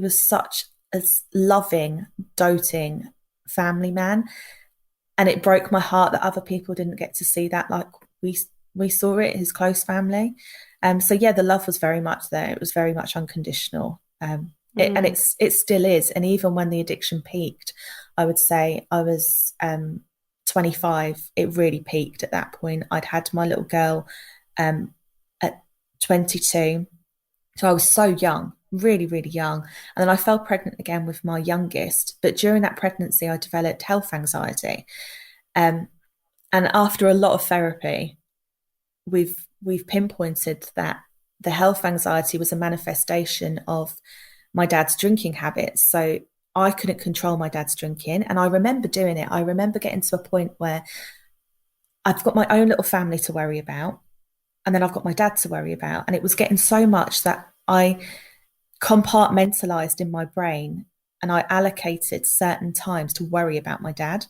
such a loving, doting family man. And it broke my heart that other people didn't get to see that like we saw it, his close family. So yeah, the love was very much there. It was very much unconditional. And it still is. And even when the addiction peaked, I would say I was 25. It really peaked at that point. I'd had my little girl at 22. So I was so young, really, really young. And then I fell pregnant again with my youngest. But during that pregnancy, I developed health anxiety. And after a lot of therapy, we've pinpointed that the health anxiety was a manifestation of my dad's drinking habits. So I couldn't control my dad's drinking. And I remember doing it. I remember getting to a point where I've got my own little family to worry about, and then I've got my dad to worry about. And it was getting so much that I compartmentalized in my brain, and I allocated certain times to worry about my dad.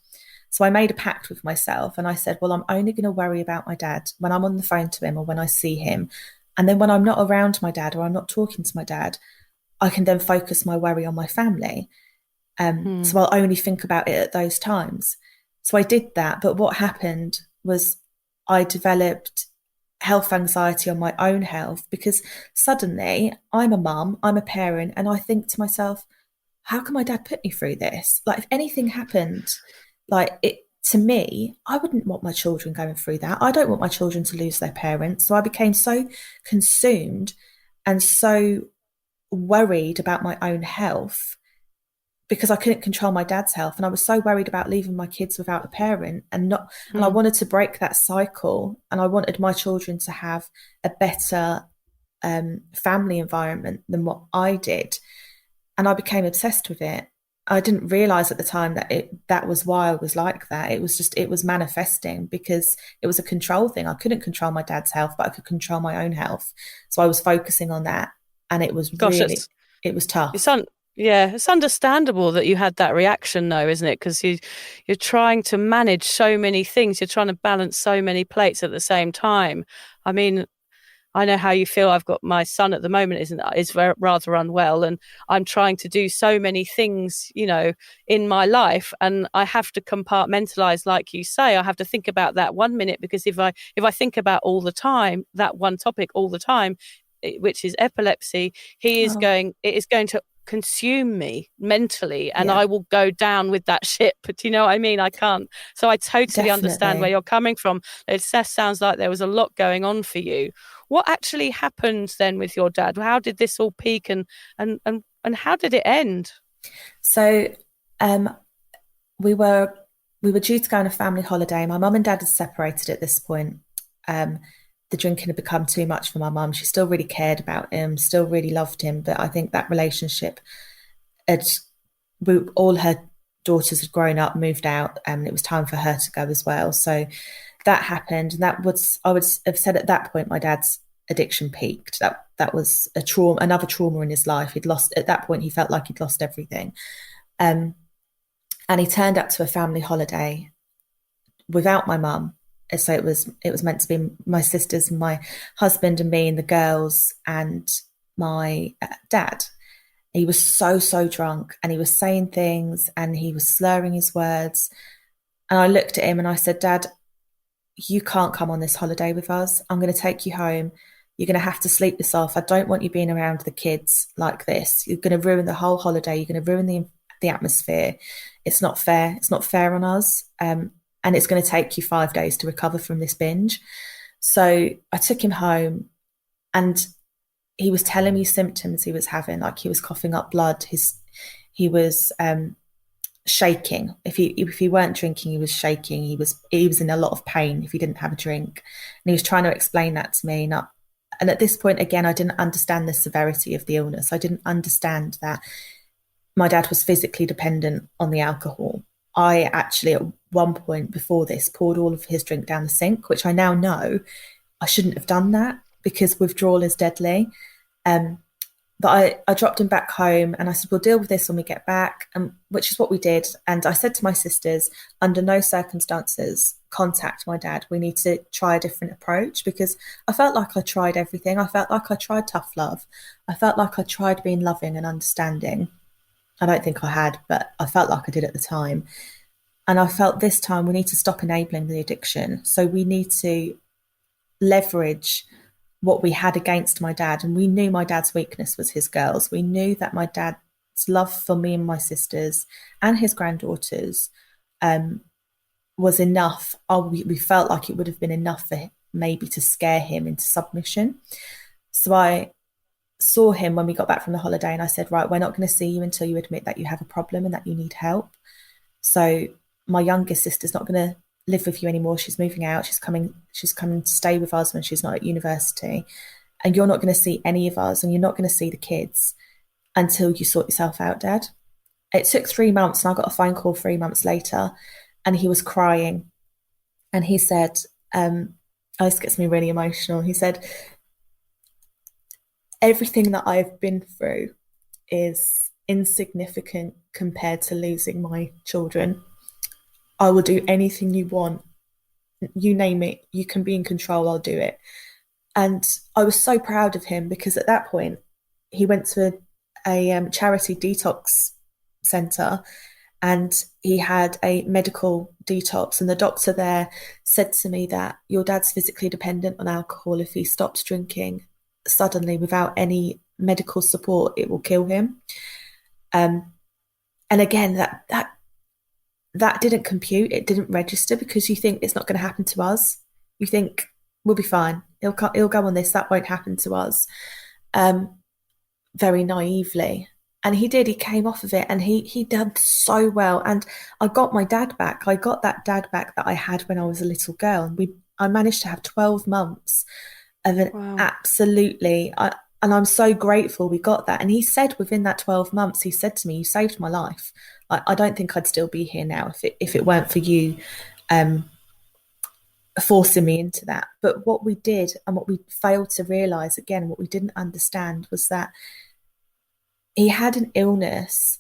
So I made a pact with myself, and I said, well, I'm only going to worry about my dad when I'm on the phone to him or when I see him. And then when I'm not around my dad or I'm not talking to my dad, I can then focus my worry on my family. So I'll only think about it at those times. So I did that. But what happened was I developed health anxiety on my own health, because suddenly I'm a mum, I'm a parent, and I think to myself, how can my dad put me through this? Like, if anything happened, like it to me, I wouldn't want my children going through that. I don't want my children to lose their parents. So I became so consumed and so worried about my own health because I couldn't control my dad's health. And I was so worried about leaving my kids without a parent and I wanted to break that cycle. And I wanted my children to have a better family environment than what I did. And I became obsessed with it. I didn't realize at the time that was why I was like that. It was manifesting because it was a control thing. I couldn't control my dad's health, but I could control my own health. So I was focusing on that. And it was it was tough. It's understandable that you had that reaction though, isn't it? Because you're trying to manage so many things. You're trying to balance so many plates at the same time. I mean, I know how you feel. I've got my son at the moment is rather unwell, and I'm trying to do so many things, in my life, and I have to compartmentalize, like you say. I have to think about that 1 minute, because if I think about all the time that one topic all the time, which is epilepsy, it is going to consume me mentally, and I will go down with that ship. But do you know what I mean? I can't. So I totally understand where you're coming from. It sounds like there was a lot going on for you. What actually happened then with your dad? How did this all peak, and how did it end? So we were due to go on a family holiday. My mum and dad had separated at this point. The drinking had become too much for my mum. She still really cared about him, still really loved him, but I think that relationship all her daughters had grown up, moved out, and it was time for her to go as well. So that happened, and I would have said at that point my dad's addiction peaked. That was another trauma in his life. At that point he felt like he'd lost everything. And he turned up to a family holiday without my mum. So it was meant to be my sisters, my husband and me and the girls and my dad. He was so drunk, and he was saying things and he was slurring his words. And I looked at him and I said, Dad, you can't come on this holiday with us. I'm going to take you home. You're going to have to sleep this off. I don't want you being around the kids like this. You're going to ruin the whole holiday. You're going to ruin the atmosphere. It's not fair. It's not fair on us. And it's going to take you 5 days to recover from this binge. So I took him home, and he was telling me symptoms he was having, like he was coughing up blood. He was shaking. If he weren't drinking, he was shaking. He was in a lot of pain if he didn't have a drink. And he was trying to explain that to me. And at this point, again, I didn't understand the severity of the illness. I didn't understand that my dad was physically dependent on the alcohol. I actually, at one point before this, poured all of his drink down the sink, which I now know I shouldn't have done that, because withdrawal is deadly. But I dropped him back home, and I said, we'll deal with this when we get back, which is what we did. And I said to my sisters, under no circumstances, contact my dad. We need to try a different approach, because I felt like I tried everything. I felt like I tried tough love. I felt like I tried being loving and understanding. I don't think I had, but I felt like I did at the time. And I felt this time we need to stop enabling the addiction. So we need to leverage what we had against my dad. And we knew my dad's weakness was his girls. We knew that my dad's love for me and my sisters and his granddaughters was enough. We felt like it would have been enough for him, maybe to scare him into submission. So I saw him when we got back from the holiday, and I said, right, we're not going to see you until you admit that you have a problem and that you need help. So my youngest sister's not going to live with you anymore. She's moving out. She's coming to stay with us when she's not at university. And you're not going to see any of us, and you're not going to see the kids until you sort yourself out, Dad. It took 3 months, and I got a phone call 3 months later, and he was crying. And he said, this gets me really emotional. He said, everything that I've been through is insignificant compared to losing my children. I will do anything you want. You name it. You can be in control. I'll do it. And I was so proud of him, because at that point, he went to a charity detox centre, and he had a medical detox. And the doctor there said to me that your dad's physically dependent on alcohol. If he stops drinking suddenly without any medical support, it will kill him. And again, that didn't compute. It didn't register, because you think it's not going to happen to us. You think we'll be fine. He'll go on this. That won't happen to us. Very naively. And he did. He came off of it, and he did so well. And I got my dad back. I got that dad back that I had when I was a little girl. And I managed to have 12 months of an absolutely, and I'm so grateful we got that. And he said within that 12 months, he said to me, you saved my life. I don't think I'd still be here now if it weren't for you forcing me into that. But what we did, and what we failed to realise, again, what we didn't understand, was that he had an illness.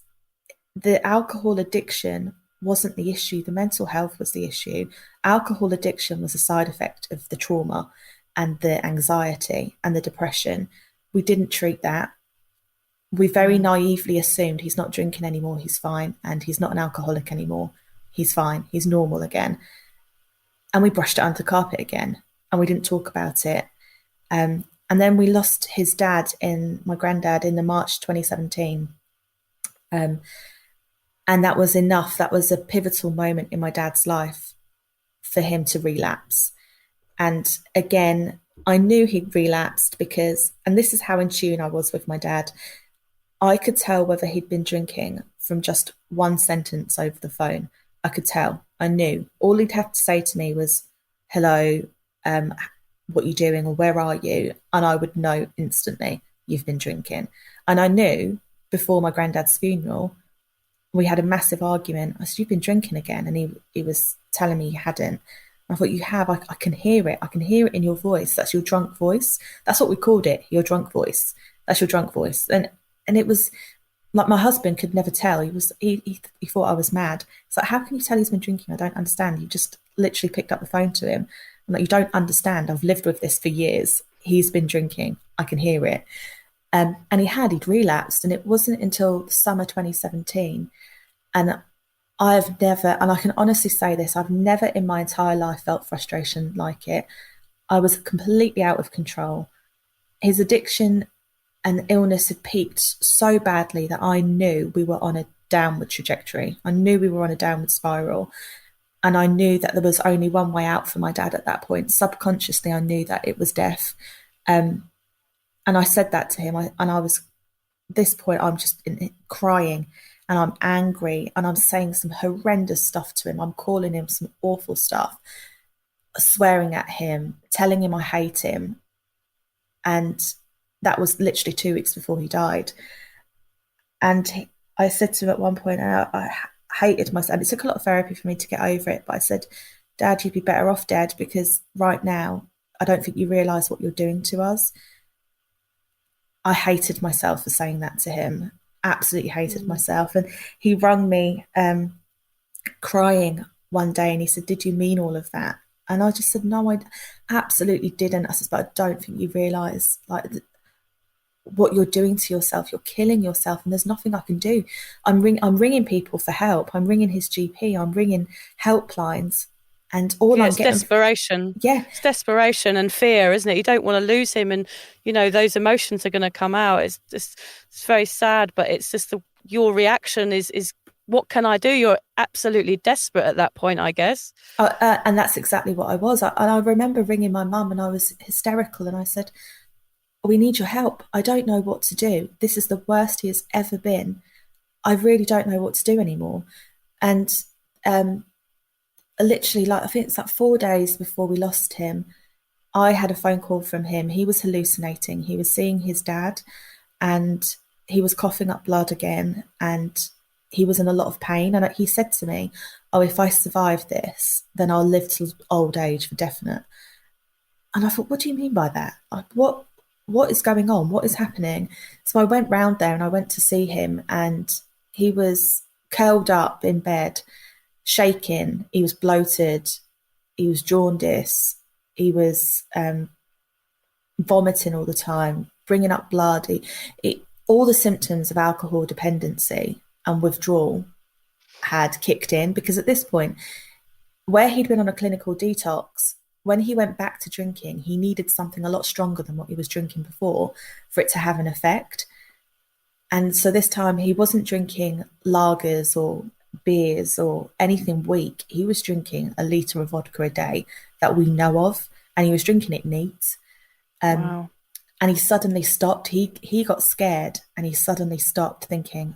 The alcohol addiction wasn't the issue. The mental health was the issue. Alcohol addiction was a side effect of the trauma. and the anxiety and the depression. We didn't treat that. We very naively assumed he's not drinking anymore, he's fine, and he's not an alcoholic anymore, he's fine, he's normal again. And we brushed it under the carpet again, and we didn't talk about it. And then we lost his dad, my granddad, in the March 2017. And that was enough. That was a pivotal moment in my dad's life for him to relapse. And again, I knew he'd relapsed because, and this is how in tune I was with my dad, I could tell whether he'd been drinking from just one sentence over the phone. I could tell. I knew. All he'd have to say to me was, hello, what are you doing, or where are you? And I would know instantly, you've been drinking. And I knew before my granddad's funeral, we had a massive argument. I said, you've been drinking again. And he was telling me he hadn't. I thought, you have. I can hear it. I can hear it in your voice. That's your drunk voice. That's what we called it, your drunk voice. That's your drunk voice. And it was like my husband could never tell. He thought I was mad. It's like, how can you tell he's been drinking? I don't understand. You just literally picked up the phone to him. I'm like, you don't understand. I've lived with this for years. He's been drinking. I can hear it. And he'd relapsed. And it wasn't until summer 2017. And I've never, and I can honestly say this, I've never in my entire life felt frustration like it. I was completely out of control. His addiction and illness had peaked so badly that I knew we were on a downward trajectory. I knew we were on a downward spiral. And I knew that there was only one way out for my dad at that point. Subconsciously, I knew that it was death. And I said that to him. At this point, I'm just crying and I'm angry and I'm saying some horrendous stuff to him. I'm calling him some awful stuff, swearing at him, telling him I hate him. And that was literally 2 weeks before he died. And I said to him at one point, I hated myself. And it took a lot of therapy for me to get over it. But I said, Dad, you'd be better off dead, because right now, I don't think you realise what you're doing to us. I hated myself for saying that to him. Absolutely hated myself. And he rang me crying one day and he said, did you mean all of that? And I just said, no, I absolutely didn't. I said, but I don't think you realise what you're doing to yourself. You're killing yourself and there's nothing I can do. I'm ringing people for help. I'm ringing his GP. I'm ringing helplines. And all I'm getting... desperation. Yeah. It's desperation and fear, isn't it? You don't want to lose him, and, those emotions are going to come out. It's very sad, but it's just your reaction is what can I do? You're absolutely desperate at that point, I guess. And that's exactly what I was. I remember ringing my mum and I was hysterical and I said, we need your help. I don't know what to do. This is the worst he has ever been. I really don't know what to do anymore. And literally, I think it's 4 days before we lost him, I had a phone call from him. He was hallucinating. He was seeing his dad and he was coughing up blood again and he was in a lot of pain. And he said to me, oh, if I survive this, then I'll live till old age for definite. And I thought, what do you mean by that? What is going on? What is happening? So I went round there and I went to see him and he was curled up in bed, shaking. He was bloated. He was jaundice. He was vomiting all the time, bringing up blood. All the symptoms of alcohol dependency and withdrawal had kicked in, because at this point, where he'd been on a clinical detox, when he went back to drinking, he needed something a lot stronger than what he was drinking before for it to have an effect. And so this time he wasn't drinking lagers or beers or anything weak. He was drinking a litre of vodka a day that we know of, and he was drinking it neat. Wow. And he suddenly stopped. He got scared and he suddenly stopped, thinking,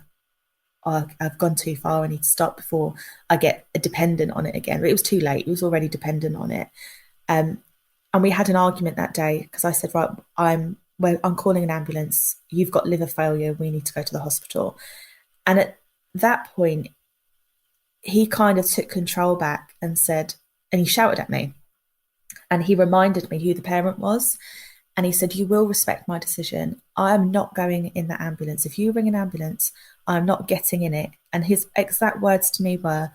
oh, I've gone too far. I need to stop before I get dependent on it again. But it was too late. He was already dependent on it. And we had an argument that day because I said, right, I'm calling an ambulance. You've got liver failure. We need to go to the hospital. And at that point, he kind of took control back and said, and he shouted at me and he reminded me who the parent was. And he said, you will respect my decision. I am not going in the ambulance. If you ring an ambulance, I'm not getting in it. And his exact words to me were,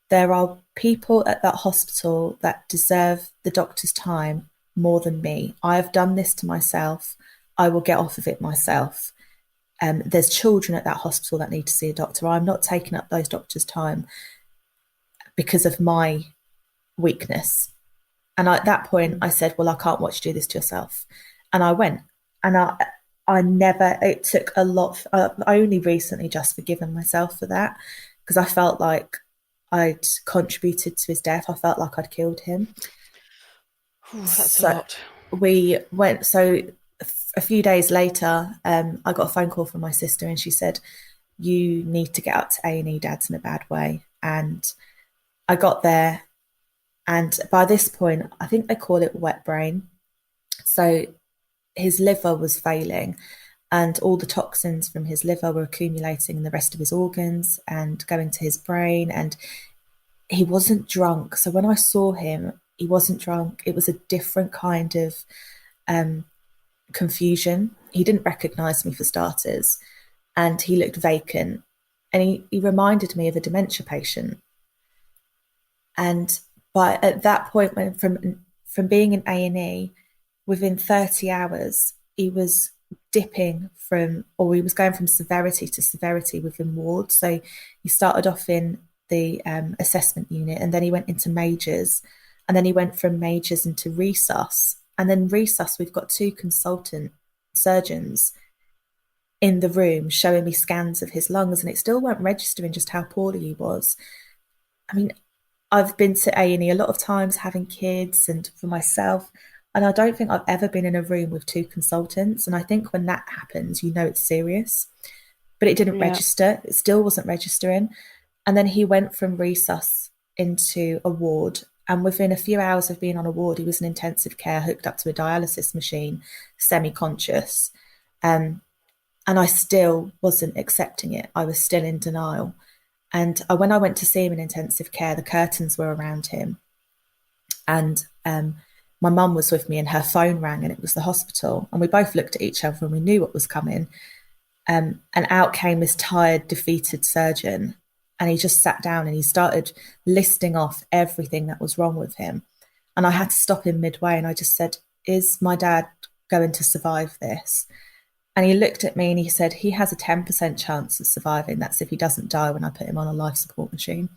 there are people at that hospital that deserve the doctor's time more than me. I have done this to myself. I will get off of it myself. There's children at that hospital that need to see a doctor. I'm not taking up those doctors' time because of my weakness. And at that point, I said, well, I can't watch you do this to yourself. And I went. And I never, it took a lot. I only recently just forgiven myself for that, because I felt like I'd contributed to his death. I felt like I'd killed him. Ooh, that's a lot. We went, so a few days later, I got a phone call from my sister, and she said, you need to get up to A&E, Dad's in a bad way. And I got there, and by this point, I think they call it wet brain. So his liver was failing, and all the toxins from his liver were accumulating in the rest of his organs and going to his brain. And he wasn't drunk. So when I saw him, he wasn't drunk. It was a different kind of confusion. He didn't recognize me, for starters, and he looked vacant, and he reminded me of a dementia patient. And at that point, when from being in A&E, within 30 hours, he was dipping he was going from severity to severity within wards. So he started off in the assessment unit, and then he went into majors, and then he went from majors into resus. And then resus, we've got 2 consultant surgeons in the room showing me scans of his lungs, and it still weren't registering just how poorly he was. I mean, I've been to A&E a lot of times having kids and for myself, and I don't think I've ever been in a room with 2 consultants. And I think when that happens, you know it's serious. But it didn't register. It still wasn't registering. And then he went from resus into a ward. And within a few hours of being on a ward, he was in intensive care, hooked up to a dialysis machine, semi-conscious. And I still wasn't accepting it. I was still in denial. And when I went to see him in intensive care, the curtains were around him. And my mum was with me, and her phone rang, and it was the hospital. And we both looked at each other, and we knew what was coming. And out came this tired, defeated surgeon. And he just sat down, and he started listing off everything that was wrong with him. And I had to stop him midway, and I just said, is my dad going to survive this? And he looked at me and he said, he has a 10% chance of surviving. That's if he doesn't die when I put him on a life support machine.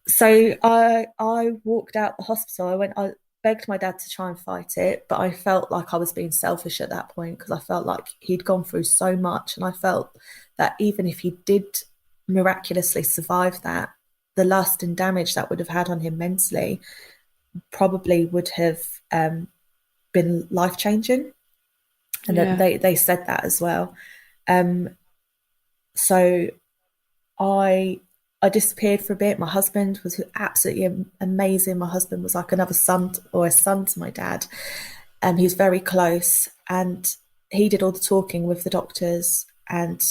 So I walked out the hospital. I begged my dad to try and fight it, but I felt like I was being selfish at that point, because I felt like he'd gone through so much. And I felt that even if he did miraculously survive that, the lust and damage that would have had on him mentally probably would have been life-changing. And they said that as well. So I disappeared for a bit. My husband was absolutely amazing. My husband was like another son, or a son to my dad. He was very close, and he did all the talking with the doctors and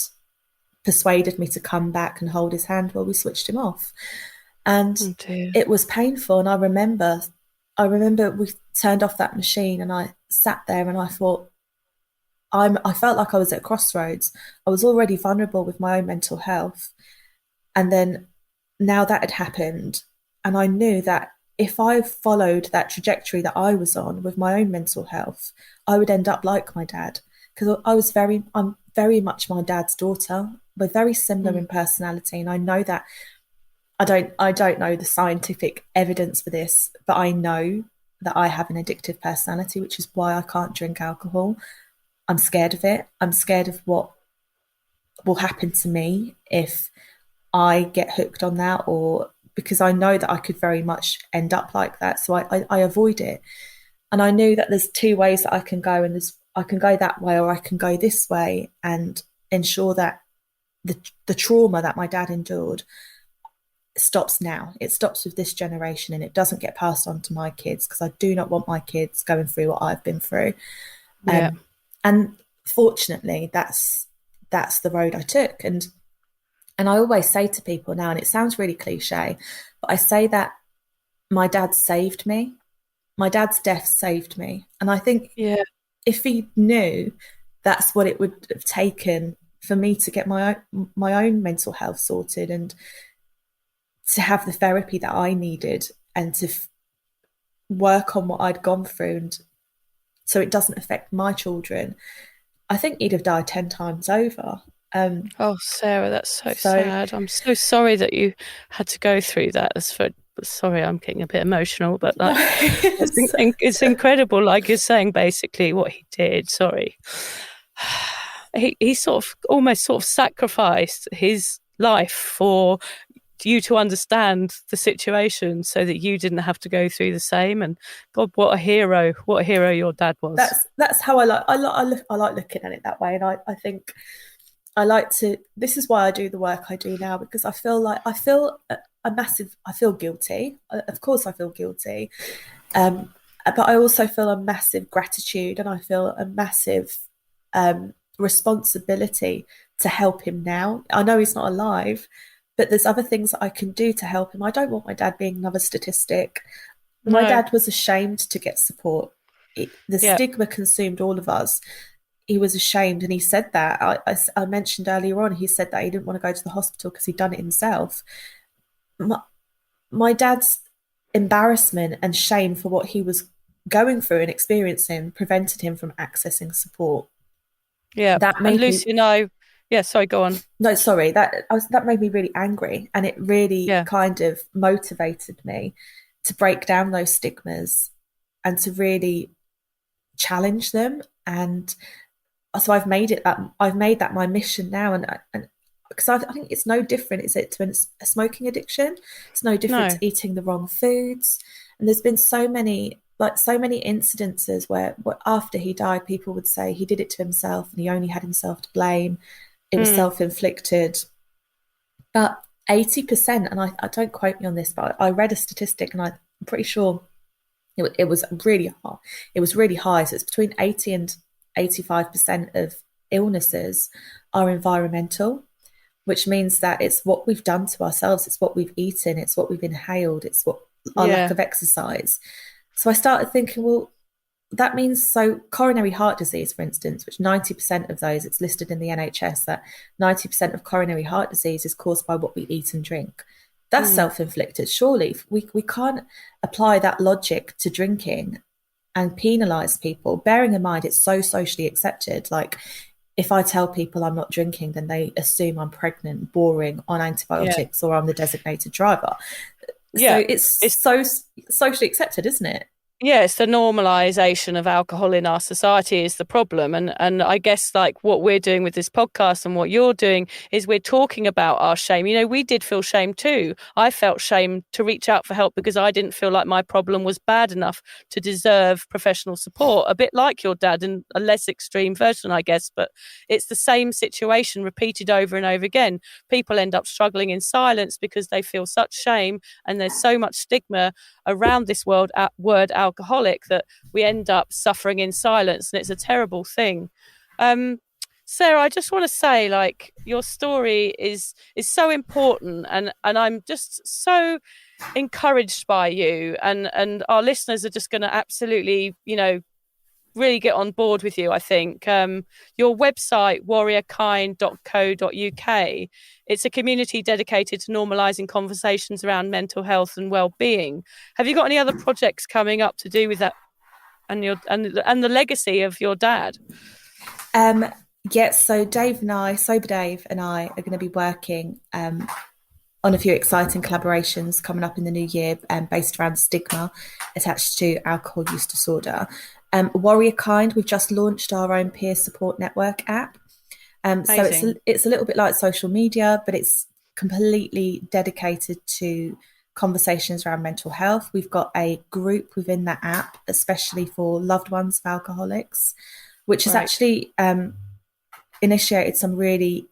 persuaded me to come back and hold his hand while we switched him off. And it was painful. And I remember we turned off that machine, and I sat there and I thought, I felt like I was at a crossroads. I was already vulnerable with my own mental health. And then now that had happened, and I knew that if I followed that trajectory that I was on with my own mental health, I would end up like my dad, because I'm very much my dad's daughter. We're very similar in personality, and I know that I don't know the scientific evidence for this, but I know that I have an addictive personality, which is why I can't drink alcohol. I'm scared of it. I'm scared of what will happen to me if I get hooked on that, or because I know that I could very much end up like that. So I avoid it. And I knew that there's 2 ways that I can go, and I can go that way, or I can go this way, and ensure that the trauma that my dad endured stops now. It stops with this generation, and it doesn't get passed on to my kids, because I do not want my kids going through what I've been through. And fortunately, that's the road I took. And I always say to people now, and it sounds really cliche, but I say that my dad saved me. My dad's death saved me. And I think if he knew that's what it would have taken for me to get my own mental health sorted, and to have the therapy that I needed, and to work on what I'd gone through, and so it doesn't affect my children, I think he'd have died 10 times over. Oh, Sarah, that's so So sad. I'm so sorry that you had to go through that. Sorry, I'm getting a bit emotional, but like, it's incredible. Like you're saying, basically what he did. Sorry, he sort of almost sort of sacrificed his life for you to understand the situation, so that you didn't have to go through the same. And God, what a hero! What a hero your dad was. That's how I like looking at it that way, and I think I like to. This is why I do the work I do now, because I feel I feel guilty. Of course, I feel guilty, but I also feel a massive gratitude, and I feel a massive responsibility to help him now. I know he's not alive, but there's other things that I can do to help him. I don't want my dad being another statistic. My dad was ashamed to get support. The stigma consumed all of us. He was ashamed, and he said that. I mentioned earlier on, he said that he didn't want to go to the hospital because he'd done it himself. My dad's embarrassment and shame for what he was going through and experiencing prevented him from accessing support. Yeah, and Lucy and I. Yeah, sorry, go on. No, sorry, that made me really angry, and it really kind of motivated me to break down those stigmas and to really challenge them. And so I've made that my mission now, and because I think it's no different, is it, to a smoking addiction? It's no different to eating the wrong foods. And there's been so many incidences where after he died, people would say he did it to himself and he only had himself to blame. It was self-inflicted. But 80%, and I don't quote me on this, but I read a statistic, and I'm pretty sure it was really high. It was really high. So it's between 80 and 85% of illnesses are environmental, which means that it's what we've done to ourselves, it's what we've eaten, it's what we've inhaled, it's what our lack of exercise. So I started thinking, well, that means, so coronary heart disease, for instance, which 90% of those, it's listed in the NHS that 90% of coronary heart disease is caused by what we eat and drink. That's self-inflicted. Surely we can't apply that logic to drinking and penalise people, bearing in mind it's so socially accepted. Like, if I tell people I'm not drinking, then they assume I'm pregnant, boring, on antibiotics, or I'm the designated driver. So it's so socially accepted, isn't it? Yeah, it's the normalisation of alcohol in our society is the problem. And I guess like what we're doing with this podcast and what you're doing is we're talking about our shame. You know, we did feel shame too. I felt shame to reach out for help because I didn't feel like my problem was bad enough to deserve professional support, a bit like your dad, and a less extreme version, I guess. But it's the same situation repeated over and over again. People end up struggling in silence because they feel such shame, and there's so much stigma around this word alcoholic that we end up suffering in silence, and it's a terrible thing. Sarah, I just want to say, like, your story is so important, and I'm just so encouraged by you, and our listeners are just going to absolutely, you know, really get on board with you, I think. Your website, warriorkind.co.uk, it's a community dedicated to normalising conversations around mental health and well-being. Have you got any other projects coming up to do with that and the legacy of your dad? Yes, so Sober Dave and I are going to be working on a few exciting collaborations coming up in the new year, based around stigma attached to alcohol use disorder. Warrior Kind, we've just launched our own peer support network app. So it's a little bit like social media, but it's completely dedicated to conversations around mental health. We've got a group within that app, especially for loved ones of alcoholics, which has actually initiated some really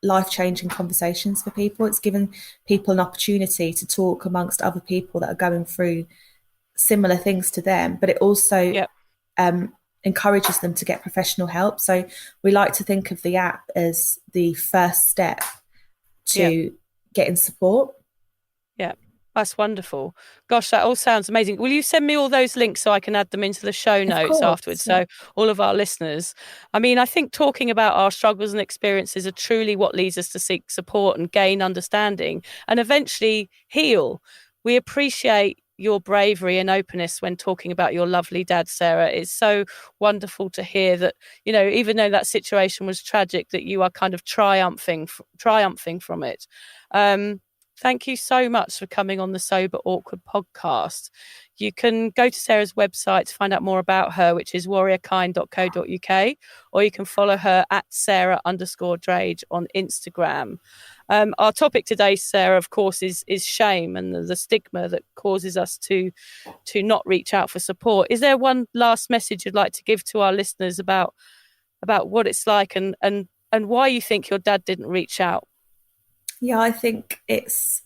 life-changing conversations for people. It's given people an opportunity to talk amongst other people that are going through similar things to them, but it also encourages them to get professional help. So we like to think of the app as the first step to getting support. Yeah, that's wonderful. Gosh, that all sounds amazing. Will you send me all those links so I can add them into the show notes afterwards? So all of our listeners, I mean, I think talking about our struggles and experiences are truly what leads us to seek support and gain understanding and eventually heal. We appreciate your bravery and openness when talking about your lovely dad, Sarah. It's so wonderful to hear that, you know, even though that situation was tragic, that you are kind of triumphing from it. Thank you so much for coming on the Sober Awkward podcast. You can go to Sarah's website to find out more about her, which is warriorkind.co.uk, or you can follow her at Sarah_Drage on Instagram. Our topic today, Sarah, of course, is shame and the stigma that causes us to not reach out for support. Is there one last message you'd like to give to our listeners about what it's like and why you think your dad didn't reach out? Yeah, I think it's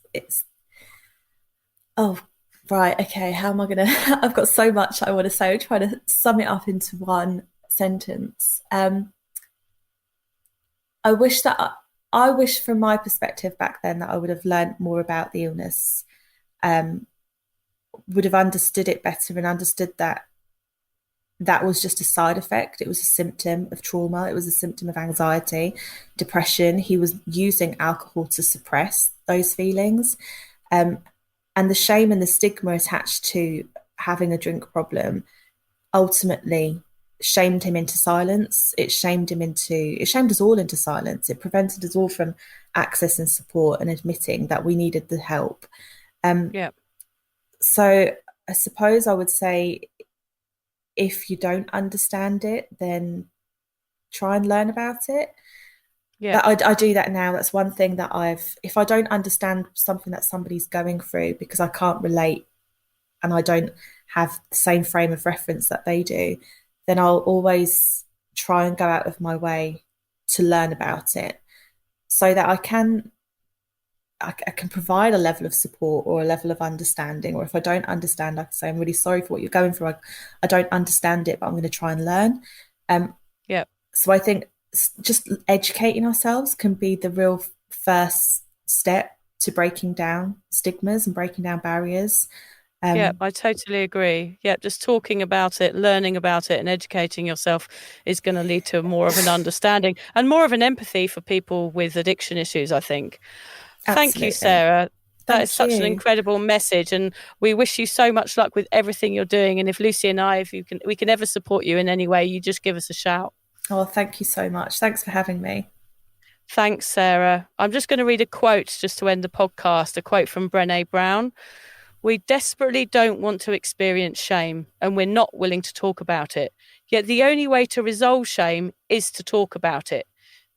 oh, right, okay, how am I gonna I've got so much I want to say. I'm trying to sum it up into one sentence. I wish from my perspective back then that I would have learned more about the illness, would have understood it better and understood that was just a side effect. It was a symptom of trauma. It was a symptom of anxiety, depression. He was using alcohol to suppress those feelings. And the shame and the stigma attached to having a drink problem ultimately shamed him into silence. It shamed us all into silence. It prevented us all from accessing support and admitting that we needed the help. So I suppose I would say, if you don't understand it, then try and learn about it. Yeah, I do that now. That's one thing that if I don't understand something that somebody's going through because I can't relate and I don't have the same frame of reference that they do, then I'll always try and go out of my way to learn about it so that I can provide a level of support or a level of understanding. Or if I don't understand, I can say, I'm really sorry for what you're going through. I don't understand it, but I'm going to try and learn. So I think just educating ourselves can be the real first step to breaking down stigmas and breaking down barriers. I totally agree. Just talking about it, learning about it and educating yourself is going to lead to more of an understanding and more of an empathy for people with addiction issues, I think. Absolutely. Thank you, Sarah. That is such an you. incredible message, and we wish you so much luck with everything you're doing. And if Lucy and we can ever support you in any way, you just give us a shout. Oh, thank you so much. Thanks for having me. Thanks, Sarah. I'm just going to read a quote just to end the podcast, a quote from Brené Brown. We desperately don't want to experience shame, and we're not willing to talk about it. Yet the only way to resolve shame is to talk about it.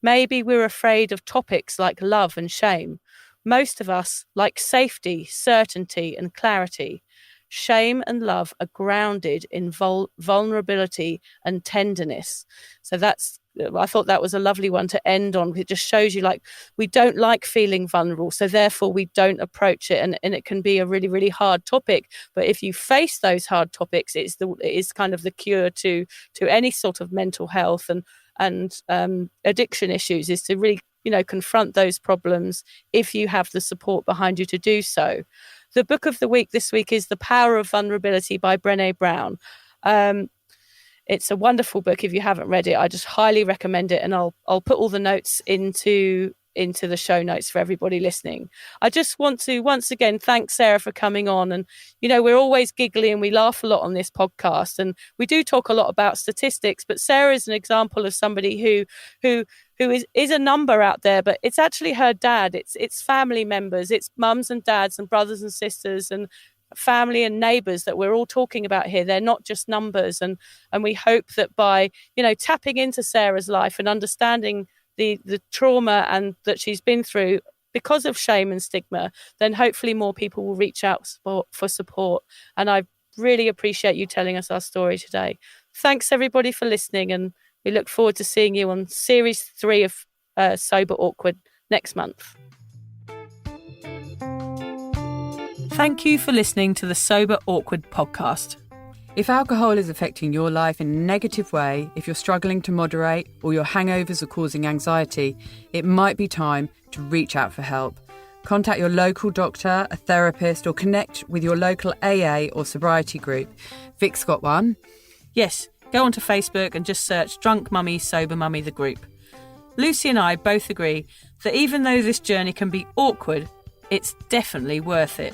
Maybe we're afraid of topics like love and shame. Most of us like safety, certainty, and clarity. Shame and love are grounded in vulnerability and tenderness. So I thought that was a lovely one to end on. It just shows you, like, we don't like feeling vulnerable, so therefore we don't approach it, and it can be a really, really hard topic. But if you face those hard topics, it is kind of the cure to any sort of mental health and addiction issues, is to really, confront those problems if you have the support behind you to do so. The book of the week this week is The Power of Vulnerability by Brené Brown. It's a wonderful book. If you haven't read it, I just highly recommend it. And I'll put all the notes into the show notes for everybody listening. I just want to once again thank Sarah for coming on. And, we're always giggly and we laugh a lot on this podcast. And we do talk a lot about statistics, but Sarah is an example of somebody who is a number out there, but it's actually her dad. It's family members, it's mums and dads and brothers and sisters and family and neighbours that we're all talking about here. They're not just numbers. And we hope that by, tapping into Sarah's life and understanding the trauma and that she's been through because of shame and stigma, then hopefully more people will reach out for support. And I really appreciate you telling us our story today. Thanks everybody for listening, and we look forward to seeing you on series 3 of Sober Awkward next month. Thank you for listening to the Sober Awkward podcast. If alcohol is affecting your life in a negative way, if you're struggling to moderate or your hangovers are causing anxiety, it might be time to reach out for help. Contact your local doctor, a therapist, or connect with your local AA or sobriety group. Vic's got one. Yes, go onto Facebook and just search Drunk Mummy, Sober Mummy, the group. Lucy and I both agree that even though this journey can be awkward, it's definitely worth it.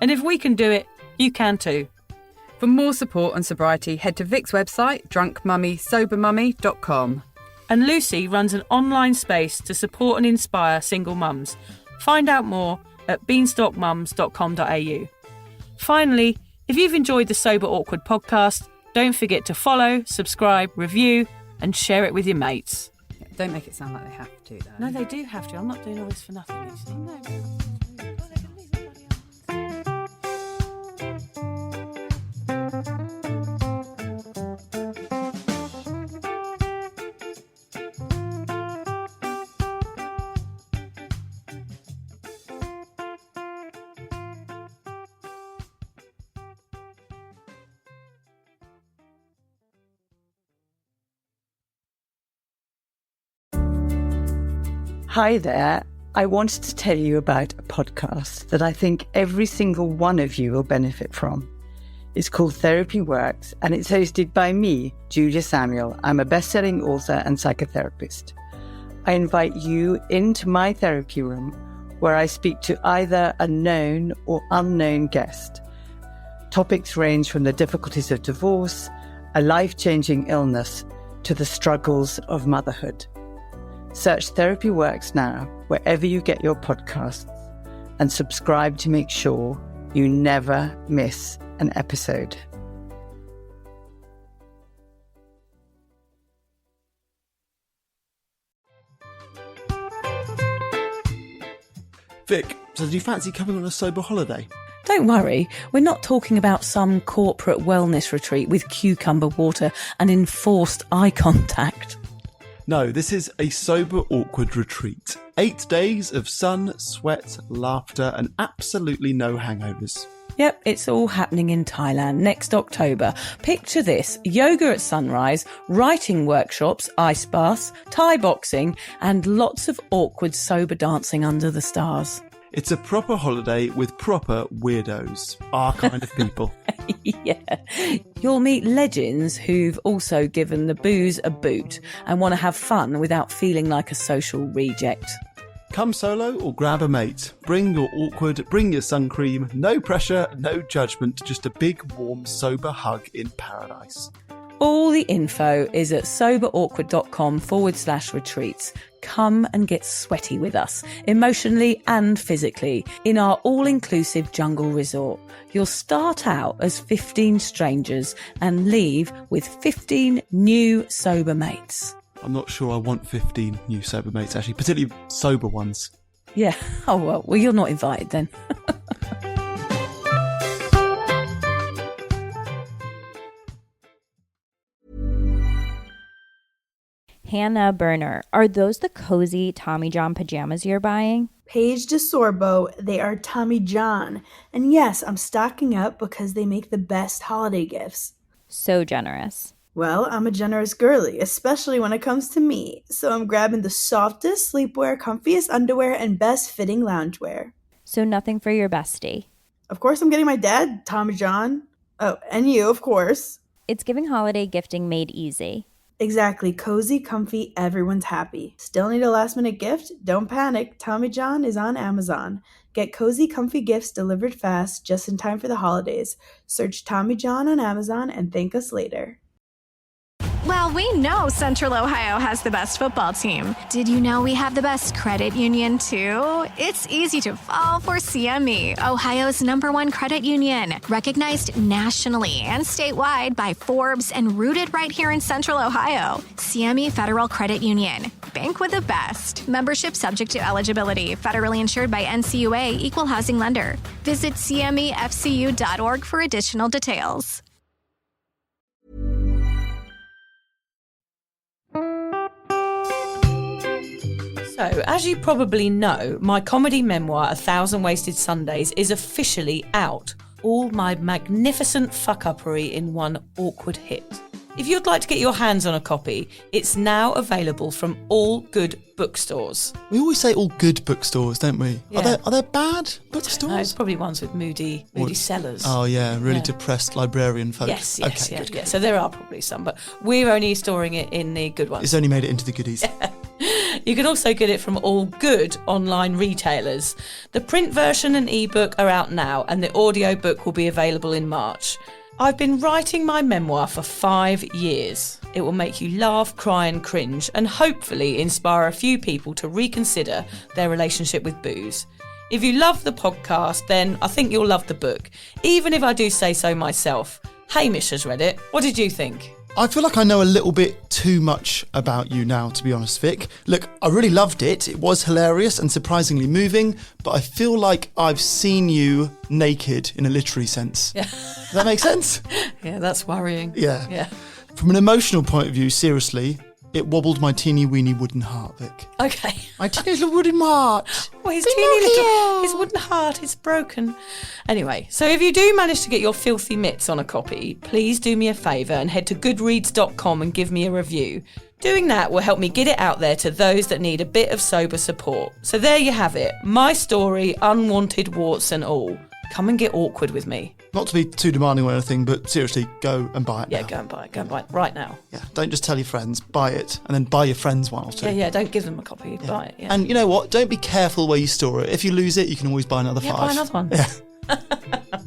And if we can do it, You can too. For more support on sobriety, head to Vic's website, drunkmummysobermummy.com. And Lucy runs an online space to support and inspire single mums. Find out more at beanstalkmums.com.au. Finally, if you've enjoyed the Sober Awkward podcast, don't forget to follow, subscribe, review, and share it with your mates. Don't make it sound like they have to, though. No, they do have to. I'm not doing all this for nothing, Lucy. No. Hi there. I wanted to tell you about a podcast that I think every single one of you will benefit from. It's called Therapy Works, and it's hosted by me, Julia Samuel. I'm a best-selling author and psychotherapist. I invite you into my therapy room where I speak to either a known or unknown guest. Topics range from the difficulties of divorce, a life-changing illness, to the struggles of motherhood. Search Therapy Works now, wherever you get your podcasts, and subscribe to make sure you never miss an episode. Vic, so do you fancy coming on a sober holiday? Don't worry, we're not talking about some corporate wellness retreat with cucumber water and enforced eye contact. No, this is a sober awkward retreat. 8 days of sun, sweat, laughter, and absolutely no hangovers. Yep, it's all happening in Thailand next October. Picture this: yoga at sunrise, writing workshops, ice baths, Thai boxing, and lots of awkward sober dancing under the stars. It's a proper holiday with proper weirdos, our kind of people. Yeah. You'll meet legends who've also given the booze a boot and want to have fun without feeling like a social reject. Come solo or grab a mate. Bring your awkward, bring your sun cream. No pressure, no judgment, just a big, warm, sober hug in paradise. All the info is at soberawkward.com/retreats. Come and get sweaty with us, emotionally and physically, in our all-inclusive jungle resort. You'll start out as 15 strangers and leave with 15 new sober mates. I'm not sure I want 15 new sober mates, actually, particularly sober ones. Yeah. Oh, well, you're not invited then. Hannah Burner, are those the cozy Tommy John pajamas you're buying? Paige DeSorbo, they are Tommy John. And yes, I'm stocking up because they make the best holiday gifts. So generous. Well, I'm a generous girly, especially when it comes to me. So I'm grabbing the softest sleepwear, comfiest underwear, and best fitting loungewear. So nothing for your bestie. Of course I'm getting my dad, Tommy John. Oh, and you, of course. It's giving holiday gifting made easy. Exactly. Cozy, comfy, everyone's happy. Still need a last minute gift? Don't panic. Tommy John is on Amazon. Get cozy, comfy gifts delivered fast, just in time for the holidays. Search Tommy John on Amazon and thank us later. Well, we know Central Ohio has the best football team. Did you know we have the best credit union, too? It's easy to fall for CME, Ohio's #1 credit union. Recognized nationally and statewide by Forbes and rooted right here in Central Ohio. CME Federal Credit Union. Bank with the best. Membership subject to eligibility. Federally insured by NCUA, Equal Housing Lender. Visit CMEFCU.org for additional details. So, as you probably know, my comedy memoir, 1,000 Wasted Sundays, is officially out. All my magnificent fuck-uppery in one awkward hit. If you'd like to get your hands on a copy, it's now available from all good bookstores. We always say all good bookstores, don't we? Yeah. Are there bad bookstores? No, it's probably ones with moody sellers. Oh yeah, really depressed librarian folk. Yes, okay, yeah, good. yeah. So there are probably some, but we're only storing it in the good ones. It's only made it into the goodies. You can also get it from all good online retailers. The print version and ebook are out now, and the audiobook will be available in March. I've been writing my memoir for 5 years. It will make you laugh, cry and cringe, and hopefully inspire a few people to reconsider their relationship with booze. If you love the podcast, then I think you'll love the book, even if I do say so myself. Hamish has read it. What did you think? I feel like I know a little bit too much about you now, to be honest, Vic. Look, I really loved it. It was hilarious and surprisingly moving, but I feel like I've seen you naked in a literary sense. Yeah. Does that make sense? Yeah, that's worrying. Yeah. From an emotional point of view, seriously, it wobbled my teeny weeny wooden heart, Vic. Okay. My teeny little wooden heart. Well, his wooden heart is broken. Anyway, so if you do manage to get your filthy mitts on a copy, please do me a favour and head to goodreads.com and give me a review. Doing that will help me get it out there to those that need a bit of sober support. So there you have it. My story, unwanted warts and all. Come and get awkward with me. Not to be too demanding or anything, but seriously, go and buy it now. Yeah, go and buy it. Go and buy it right now. Yeah, don't just tell your friends, buy it, and then buy your friends one or two. Yeah, don't give them a copy, buy it. Yeah. And you know what? Don't be careful where you store it. If you lose it, you can always buy another 5. Buy another one. Yeah.